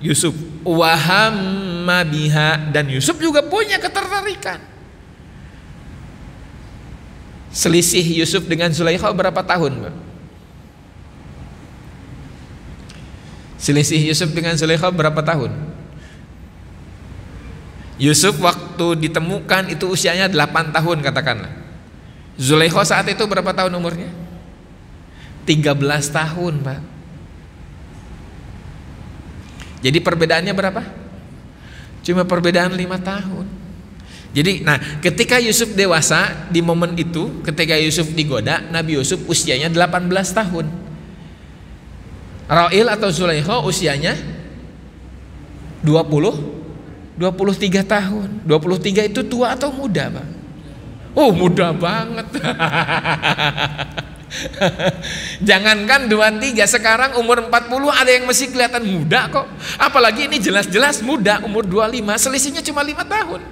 Yusuf. Wa hamma biha, dan Yusuf juga punya ketertarikan. Selisih Yusuf dengan Zulaikha berapa tahun, Pak? Selisih Yusuf dengan Zulaikha berapa tahun? Yusuf waktu ditemukan itu usianya 8 tahun katakanlah. Zulaikha saat itu berapa tahun umurnya? 13 tahun, Pak. Jadi perbedaannya berapa? Cuma perbedaan 5 tahun. Jadi, nah, ketika Yusuf dewasa di momen itu, ketika Yusuf digoda, Nabi Yusuf usianya 18 tahun. Ro'il atau Zulaikha usianya 23 tahun. 23 itu tua atau muda, Pak? Oh, muda banget. Jangankan 23, sekarang umur 40 ada yang masih kelihatan muda kok. Apalagi ini jelas-jelas muda, umur 25, selisihnya cuma 5 tahun.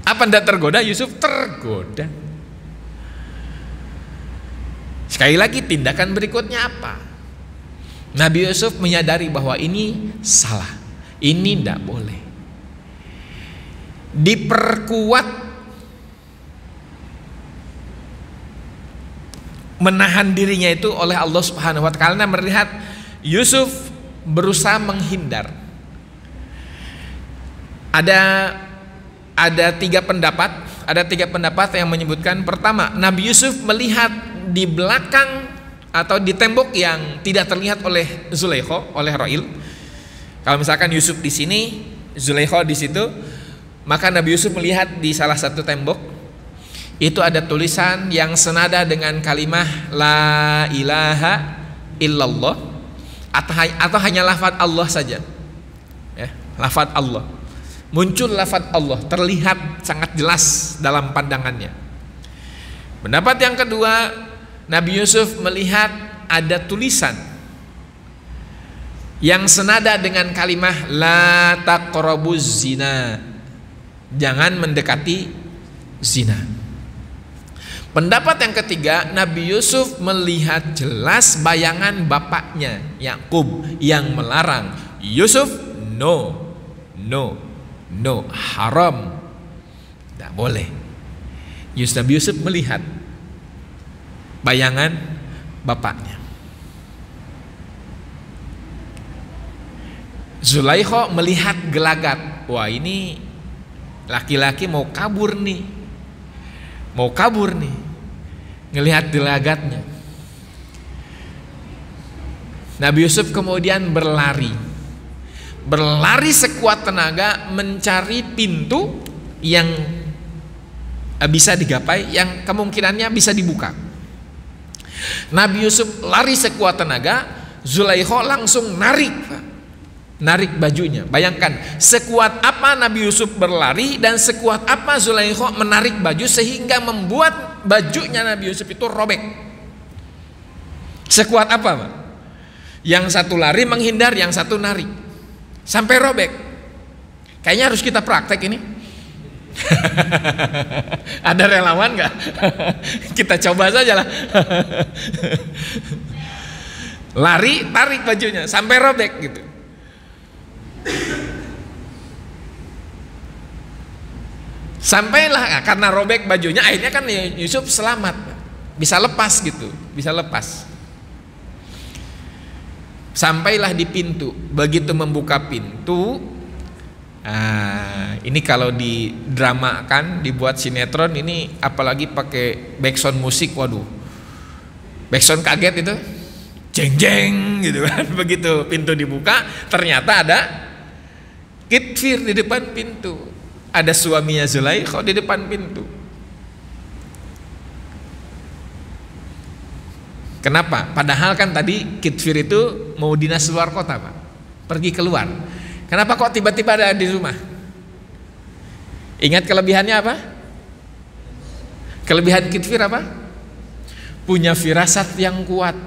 Apa tidak tergoda? Yusuf tergoda. Sekali lagi tindakan berikutnya apa? Nabi Yusuf menyadari bahwa ini salah, ini tidak boleh. Diperkuat menahan dirinya itu oleh Allah Subhanahu wa Ta'ala, melihat Yusuf berusaha menghindar. Ada tiga pendapat yang menyebutkan, pertama, Nabi Yusuf melihat di belakang atau di tembok yang tidak terlihat oleh Zulaikha, oleh Ro'il. Kalau misalkan Yusuf di sini, Zulaikha di situ, maka Nabi Yusuf melihat di salah satu tembok itu ada tulisan yang senada dengan kalimah la ilaha illallah, atau hanya lafaz Allah saja, ya, lafaz Allah. Muncul lafaz Allah, terlihat sangat jelas dalam pandangannya. Pendapat yang kedua, Nabi Yusuf melihat ada tulisan yang senada dengan kalimah la taqrabuz zina, jangan mendekati zina. Pendapat yang ketiga, Nabi Yusuf melihat jelas bayangan bapaknya Yakub yang melarang Yusuf, no, haram, tidak boleh. Nabi Yusuf melihat bayangan bapaknya. Zulaikha melihat gelagat, wah ini laki-laki mau kabur nih, ngelihat gelagatnya. Nabi Yusuf kemudian berlari sekuat tenaga mencari pintu yang bisa digapai, yang kemungkinannya bisa dibuka. Nabi Yusuf lari sekuat tenaga, Zulaikha langsung narik bajunya. Bayangkan sekuat apa Nabi Yusuf berlari dan sekuat apa Zulaikha menarik baju sehingga membuat bajunya Nabi Yusuf itu robek. Sekuat apa, Pak? Yang satu lari menghindar, yang satu narik sampai robek. Kayaknya harus kita praktek ini. Ada relawan nggak? Kita coba saja lah. Lari, tarik bajunya sampai robek gitu. Sampailah karena robek bajunya, akhirnya kan Yusuf selamat, bisa lepas gitu, bisa lepas. Sampailah di pintu, begitu membuka pintu Ini kalau didramakan, dibuat sinetron ini, apalagi pakai backsound musik, waduh, backsound kaget itu, jeng jeng gitu kan. Begitu pintu dibuka, ternyata ada Kitfir di depan pintu, ada suaminya Zulaikha di depan pintu. Kenapa? Padahal kan tadi Kitfir itu mau dinas luar kota, Pak, pergi keluar. Kenapa kok tiba-tiba ada di rumah? Ingat kelebihannya apa? Kelebihan Kitfir apa? Punya firasat yang kuat.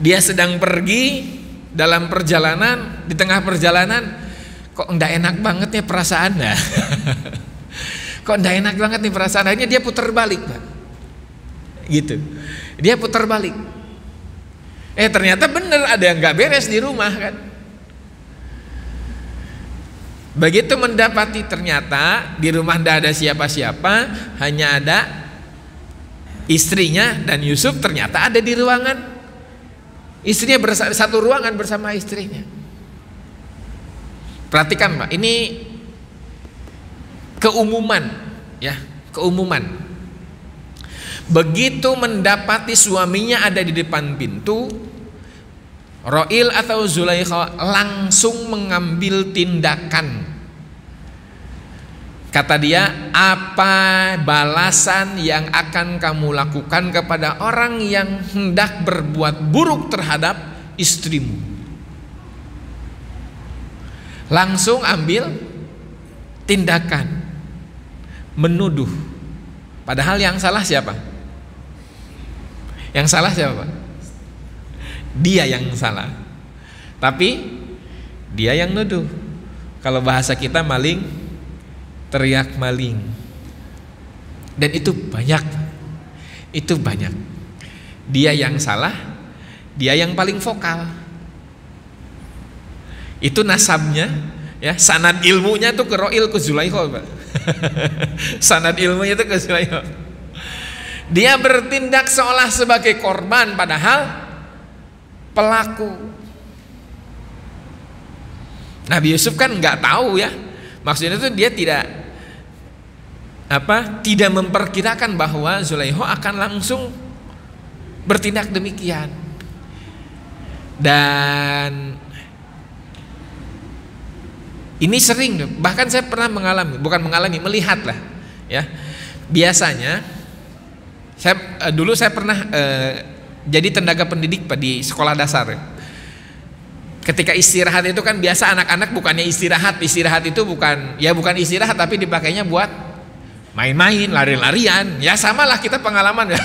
Dia sedang pergi dalam perjalanan, di tengah perjalanan, kok enggak enak banget ya perasaannya. Kok enggak enak banget nih perasaan. Akhirnya dia putar balik, Pak. Gitu. Dia putar balik. Ternyata bener ada yang enggak beres di rumah kan. Begitu mendapati ternyata di rumah tidak ada siapa-siapa, hanya ada istrinya dan Yusuf ternyata ada di ruangan. Istrinya satu ruangan bersama istrinya. Perhatikan, Pak, ini keumuman ya, keumuman. Begitu mendapati suaminya ada di depan pintu, Ro'il atau Zulaikha langsung mengambil tindakan. Kata dia, apa balasan yang akan kamu lakukan kepada orang yang hendak berbuat buruk terhadap istrimu? Langsung ambil tindakan, menuduh. Padahal yang salah siapa? Yang salah siapa, Pak? Dia yang salah, tapi dia yang nuduh. Kalau bahasa kita maling teriak maling. Dan itu banyak. Itu banyak. Dia yang salah, dia yang paling vokal. Itu nasabnya ya, sanad ilmunya tuh ke Ro'il, ke Zulaikha, Pak. Sanad ilmunya itu ke Zulaikha. Dia bertindak seolah sebagai korban padahal pelaku. Nabi Yusuf kan nggak tahu ya, maksudnya itu dia tidak memperkirakan bahwa Zulaikha akan langsung bertindak demikian. Dan ini sering, bahkan saya pernah melihat lah ya. Biasanya dulu saya pernah jadi tenaga pendidik, Pak, di sekolah dasar. Ketika istirahat itu kan biasa anak-anak bukannya istirahat itu bukan istirahat, tapi dipakainya buat main-main, lari-larian. Ya samalah kita pengalaman ya.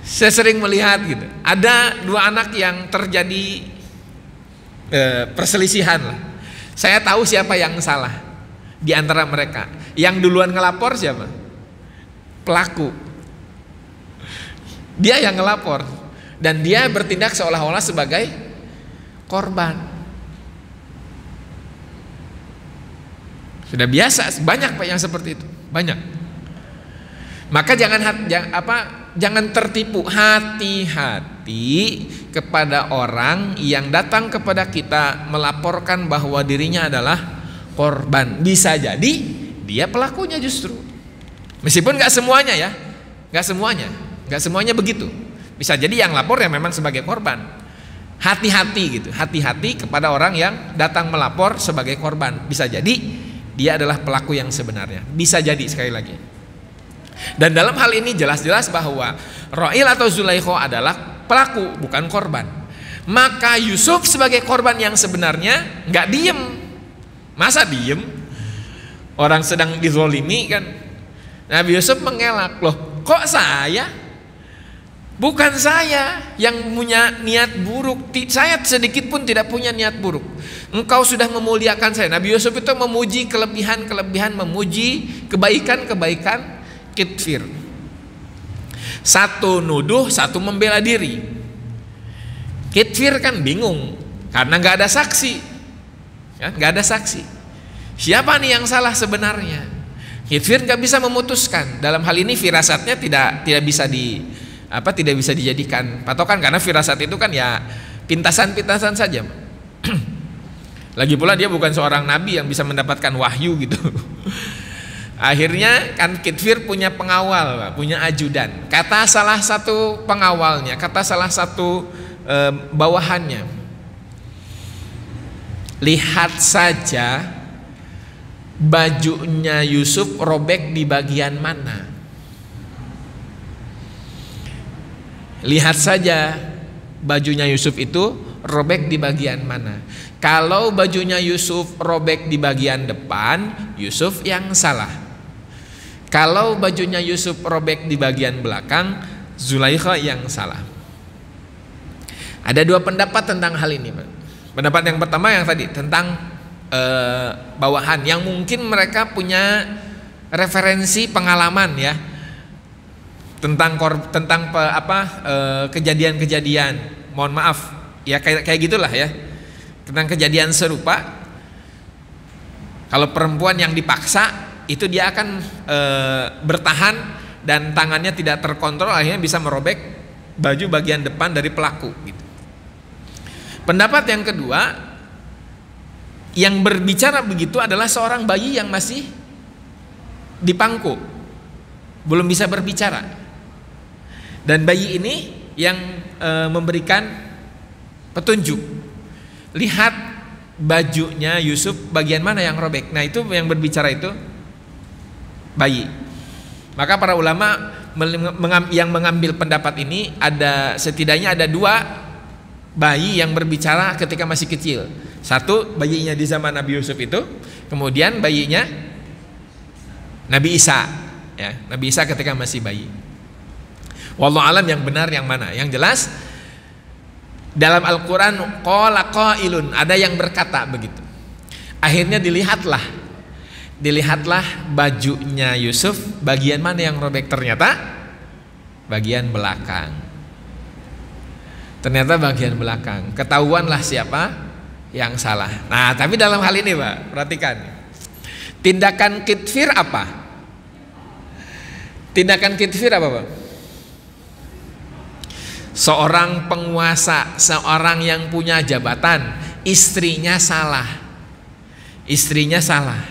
Saya sering melihat gitu. Ada dua anak yang terjadi perselisihan lah. Saya tahu siapa yang salah di antara mereka. Yang duluan ngelapor siapa? Pelaku. Dia yang ngelapor dan dia bertindak seolah-olah sebagai korban. Sudah biasa, banyak, Pak, yang seperti itu, banyak. Maka jangan tertipu. Hati-hati kepada orang yang datang kepada kita melaporkan bahwa dirinya adalah korban. Bisa jadi dia pelakunya justru. Meskipun nggak semuanya ya, nggak semuanya begitu. Bisa jadi yang lapor ya memang sebagai korban. Hati-hati gitu, hati-hati kepada orang yang datang melapor sebagai korban. Bisa jadi dia adalah pelaku yang sebenarnya. Bisa jadi, sekali lagi. Dan dalam hal ini jelas-jelas bahwa Ro'il atau Zulaikha adalah pelaku, bukan korban. Maka Yusuf sebagai korban yang sebenarnya nggak diem. Masa diem? Orang sedang dizolimi kan. Nabi Yusuf mengelak, loh kok saya? Bukan saya yang punya niat buruk. Saya sedikit pun tidak punya niat buruk. Engkau sudah memuliakan saya. Nabi Yusuf itu memuji kelebihan-kelebihan, memuji kebaikan-kebaikan Kitfir. Satu nuduh, satu membela diri. Kitfir kan bingung karena nggak ada saksi, kan? Nggak ada saksi. Siapa nih yang salah sebenarnya? Kitfir nggak bisa memutuskan. Dalam hal ini firasatnya tidak bisa dijadikan patokan, karena firasat itu kan ya pintasan-pintasan saja. Lagi pula dia bukan seorang nabi yang bisa mendapatkan wahyu gitu. Akhirnya kan Kitfir punya pengawal, punya ajudan. Kata salah satu pengawalnya, kata salah satu bawahannya, lihat saja bajunya Yusuf robek di bagian mana. Lihat saja bajunya Yusuf itu robek di bagian mana. Kalau bajunya Yusuf robek di bagian depan, Yusuf yang salah. Kalau bajunya Yusuf robek di bagian belakang, Zulaikha yang salah. Ada dua pendapat tentang hal ini, Pak. Pendapat yang pertama yang tadi tentang bawahan yang mungkin mereka punya referensi pengalaman ya tentang kejadian-kejadian. Mohon maaf ya kayak gitulah ya. Tentang kejadian serupa, kalau perempuan yang dipaksa itu dia akan bertahan dan tangannya tidak terkontrol, akhirnya bisa merobek baju bagian depan dari pelaku gitu. Pendapat yang kedua, yang berbicara begitu adalah seorang bayi yang masih dipangku, belum bisa berbicara, dan bayi ini yang memberikan petunjuk. Lihat bajunya Yusuf bagian mana yang robek. Nah itu yang berbicara itu bayi. Maka para ulama yang mengambil pendapat ini setidaknya ada dua bayi yang berbicara ketika masih kecil. Satu bayinya di zaman Nabi Yusuf itu, kemudian bayinya Nabi Isa ya, Nabi Isa ketika masih bayi. Wallahu alam yang benar yang mana. Yang jelas dalam Al-Quran qala qailun, ada yang berkata begitu. Akhirnya dilihatlah bajunya Yusuf bagian mana yang robek. Ternyata bagian belakang. Ternyata bagian belakang. Ketahuanlah siapa yang salah. Nah tapi dalam hal ini Pak, perhatikan tindakan Kitfir apa? Tindakan Kitfir apa Pak? Seorang penguasa, seorang yang punya jabatan, istrinya salah. Istrinya salah.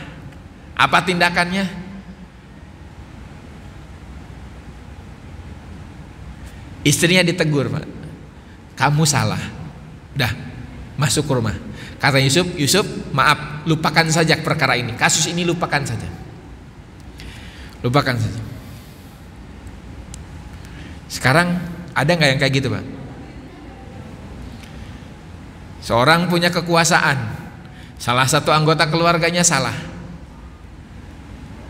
Apa tindakannya? Istrinya ditegur, Pak. Kamu salah. Udah, masuk ke rumah. Kata Yusuf, maaf, lupakan saja perkara ini. Kasus ini lupakan saja. Lupakan saja. Sekarang ada nggak yang kayak gitu Pak? Seorang punya kekuasaan, salah satu anggota keluarganya salah.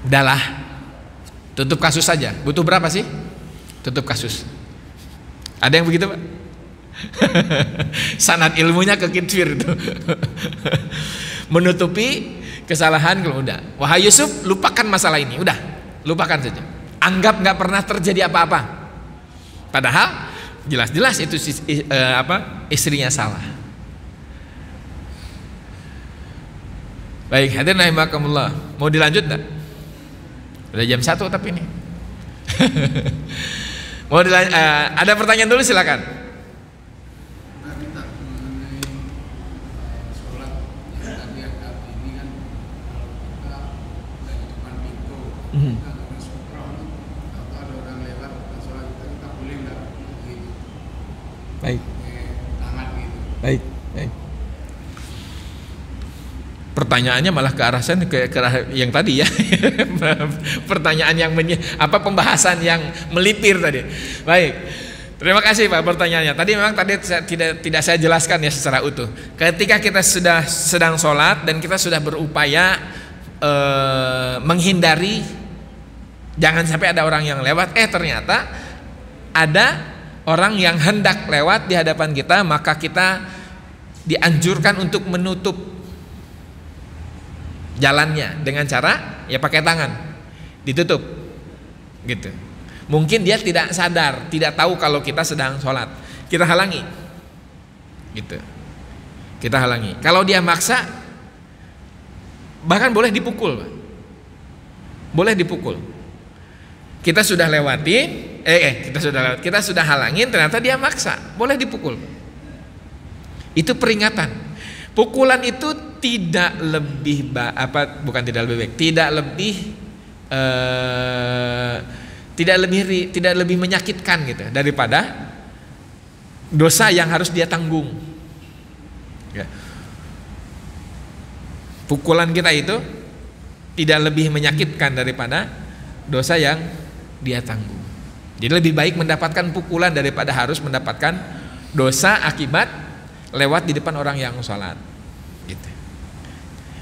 Udahlah, tutup kasus saja. Butuh berapa sih? Tutup kasus. Ada yang begitu Pak? Sanad ilmunya ke Kitfir itu. Menutupi kesalahan kalau udah. Wahai Yusuf, lupakan masalah ini. Udah, lupakan saja. Anggap nggak pernah terjadi apa-apa. Padahal jelas-jelas itu istrinya salah. Baik, hadirin rahimakumullah. Mau dilanjut enggak? Udah jam 1 tapi ini. Mau dilanjut, ada pertanyaan dulu silakan. Baik. Pertanyaannya malah ke arah sana, ke arah yang tadi ya. Pertanyaan yang pembahasan yang melipir tadi. Baik. Terima kasih Pak pertanyaannya. Tadi memang tidak saya jelaskan ya secara utuh. Ketika kita sudah sedang sholat dan kita sudah berupaya menghindari jangan sampai ada orang yang lewat, ternyata ada orang yang hendak lewat di hadapan kita, maka kita dianjurkan untuk menutup jalannya dengan cara ya pakai tangan, ditutup gitu. Mungkin dia tidak sadar, tidak tahu kalau kita sedang sholat, kita halangi gitu, kita halangi. Kalau dia maksa, bahkan boleh dipukul, boleh dipukul. Kita sudah lewati, kita sudah halangin, ternyata dia maksa, boleh dipukul. Itu peringatan. Pukulan itu tidak lebih bukan tidak lebih baik, tidak lebih menyakitkan gitu daripada dosa yang harus dia tanggung. Ya. Pukulan kita itu tidak lebih menyakitkan daripada dosa yang dia tanggung. Jadi lebih baik mendapatkan pukulan daripada harus mendapatkan dosa akibat lewat di depan orang yang sholat. Gitu.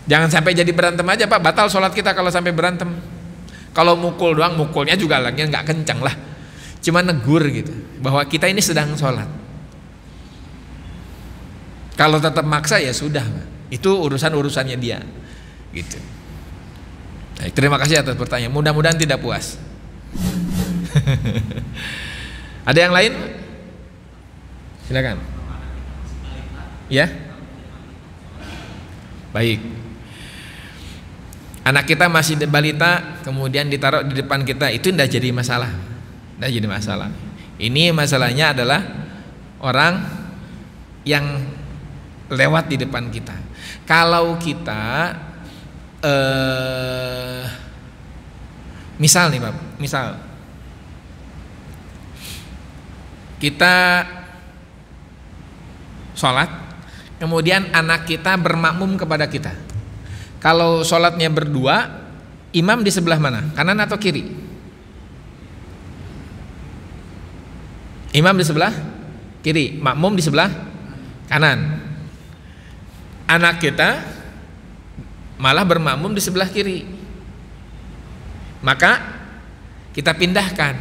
Jangan sampai jadi berantem aja Pak, batal sholat kita kalau sampai berantem. Kalau mukul doang, mukulnya juga lagi nggak kencang lah, cuma negur gitu bahwa kita ini sedang sholat. Kalau tetap maksa ya sudah, itu urusannya dia gitu. Baik, terima kasih atas pertanyaan, mudah-mudahan tidak puas. Ada yang lain? Silakan. Ya. Baik. Anak kita masih balita, kemudian ditaruh di depan kita, itu tidak jadi masalah. Tidak jadi masalah. Ini masalahnya adalah orang yang lewat di depan kita. Kalau kita misal nih Pak, misal kita sholat, kemudian anak kita bermakmum kepada kita. Kalau sholatnya berdua, imam di sebelah mana? Kanan atau kiri? Imam di sebelah kiri, makmum di sebelah kanan. Anak kita malah bermakmum di sebelah kiri. Maka kita pindahkan.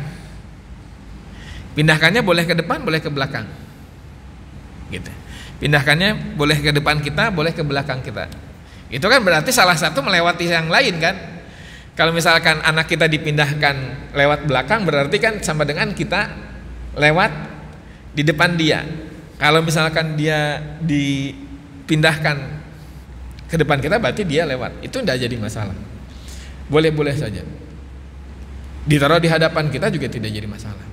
Pindahkannya boleh ke depan, boleh ke belakang. Gitu. Pindahkannya boleh ke depan kita, boleh ke belakang kita. Itu kan berarti salah satu melewati yang lain kan. Kalau misalkan anak kita dipindahkan lewat belakang, berarti kan sama dengan kita lewat di depan dia. Kalau misalkan dia dipindahkan ke depan kita, berarti dia lewat. Itu tidak jadi masalah. Boleh-boleh saja. Ditaruh di hadapan kita juga tidak jadi masalah.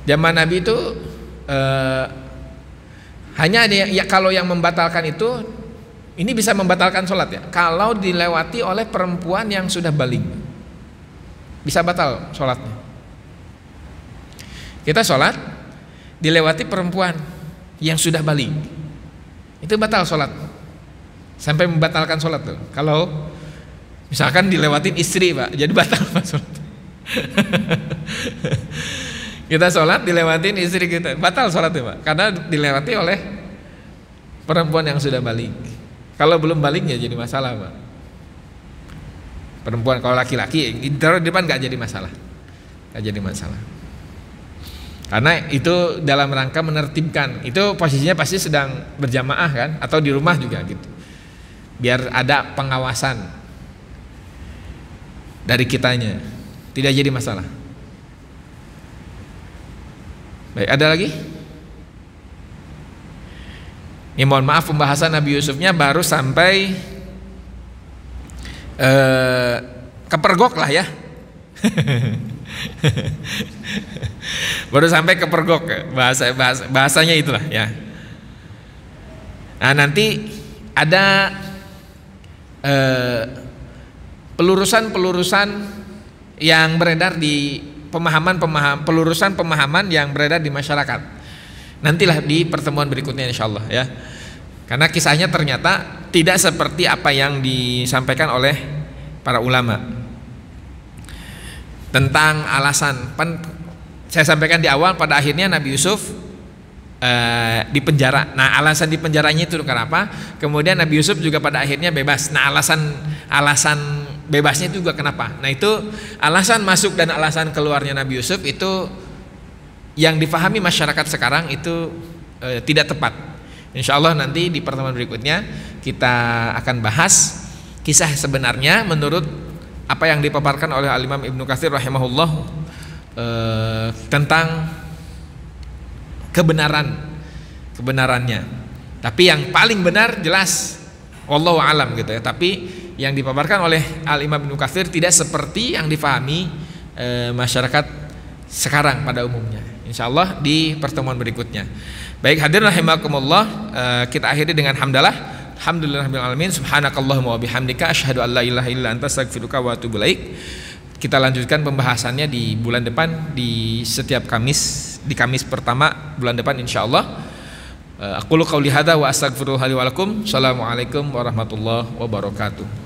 Zaman Nabi itu hanya ada ya, kalau yang membatalkan itu, ini bisa membatalkan sholat ya. Kalau dilewati oleh perempuan yang sudah baligh, bisa batal sholatnya. Kita sholat dilewati perempuan yang sudah baligh, itu batal sholat, sampai membatalkan sholat tuh. Kalau misalkan dilewatin istri Pak, jadi batal sholat. Kita sholat dilewatin istri kita, batal sholatnya Pak, karena dilewati oleh perempuan yang sudah baligh. Kalau belum baligh ya jadi masalah Pak. Perempuan, kalau laki-laki ditaruh di depan nggak jadi masalah, nggak jadi masalah. Karena itu dalam rangka menertibkan. Itu posisinya pasti sedang berjamaah kan, atau di rumah juga gitu. Biar ada pengawasan dari kitanya, tidak jadi masalah. Baik, ada lagi? Ya, mohon maaf, pembahasan Nabi Yusufnya baru sampai kepergok lah ya. Baru sampai kepergok, bahasanya itulah ya. Nah, nanti ada pelurusan yang beredar di pelurusan pemahaman yang beredar di masyarakat. Nantilah di pertemuan berikutnya insyaallah ya. Karena kisahnya ternyata tidak seperti apa yang disampaikan oleh para ulama. Tentang alasan, saya sampaikan di awal, pada akhirnya Nabi Yusuf dipenjara. Nah, alasan dipenjaranya itu kenapa? Kemudian Nabi Yusuf juga pada akhirnya bebas. Nah, alasan bebasnya itu juga kenapa? Nah, itu alasan masuk dan alasan keluarnya Nabi Yusuf itu yang difahami masyarakat sekarang itu tidak tepat. Insya Allah nanti di pertemuan berikutnya kita akan bahas kisah sebenarnya menurut apa yang dipaparkan oleh Al-Imam Ibnu Katsir rahimahullah tentang kebenarannya. Tapi yang paling benar jelas wallahu alam gitu ya. Tapi yang dipaparkan oleh Al-Imam Ibnu Katsir tidak seperti yang difahami masyarakat sekarang pada umumnya. insyaallah di pertemuan berikutnya. Baik hadirin rahimakumullah, kita akhiri dengan hamdalah. Alhamdulillahirabbil alamin, subhanakallahumma wa bihamdika asyhadu an la ilaha illa anta astaghfiruka wa atubu ilaik. Kita lanjutkan pembahasannya di bulan depan, di setiap Kamis, di Kamis pertama bulan depan insyaallah. Aqulu qauli hadza wa astaghfirullaha li wa lakum. Assalamualaikum warahmatullahi wabarakatuh.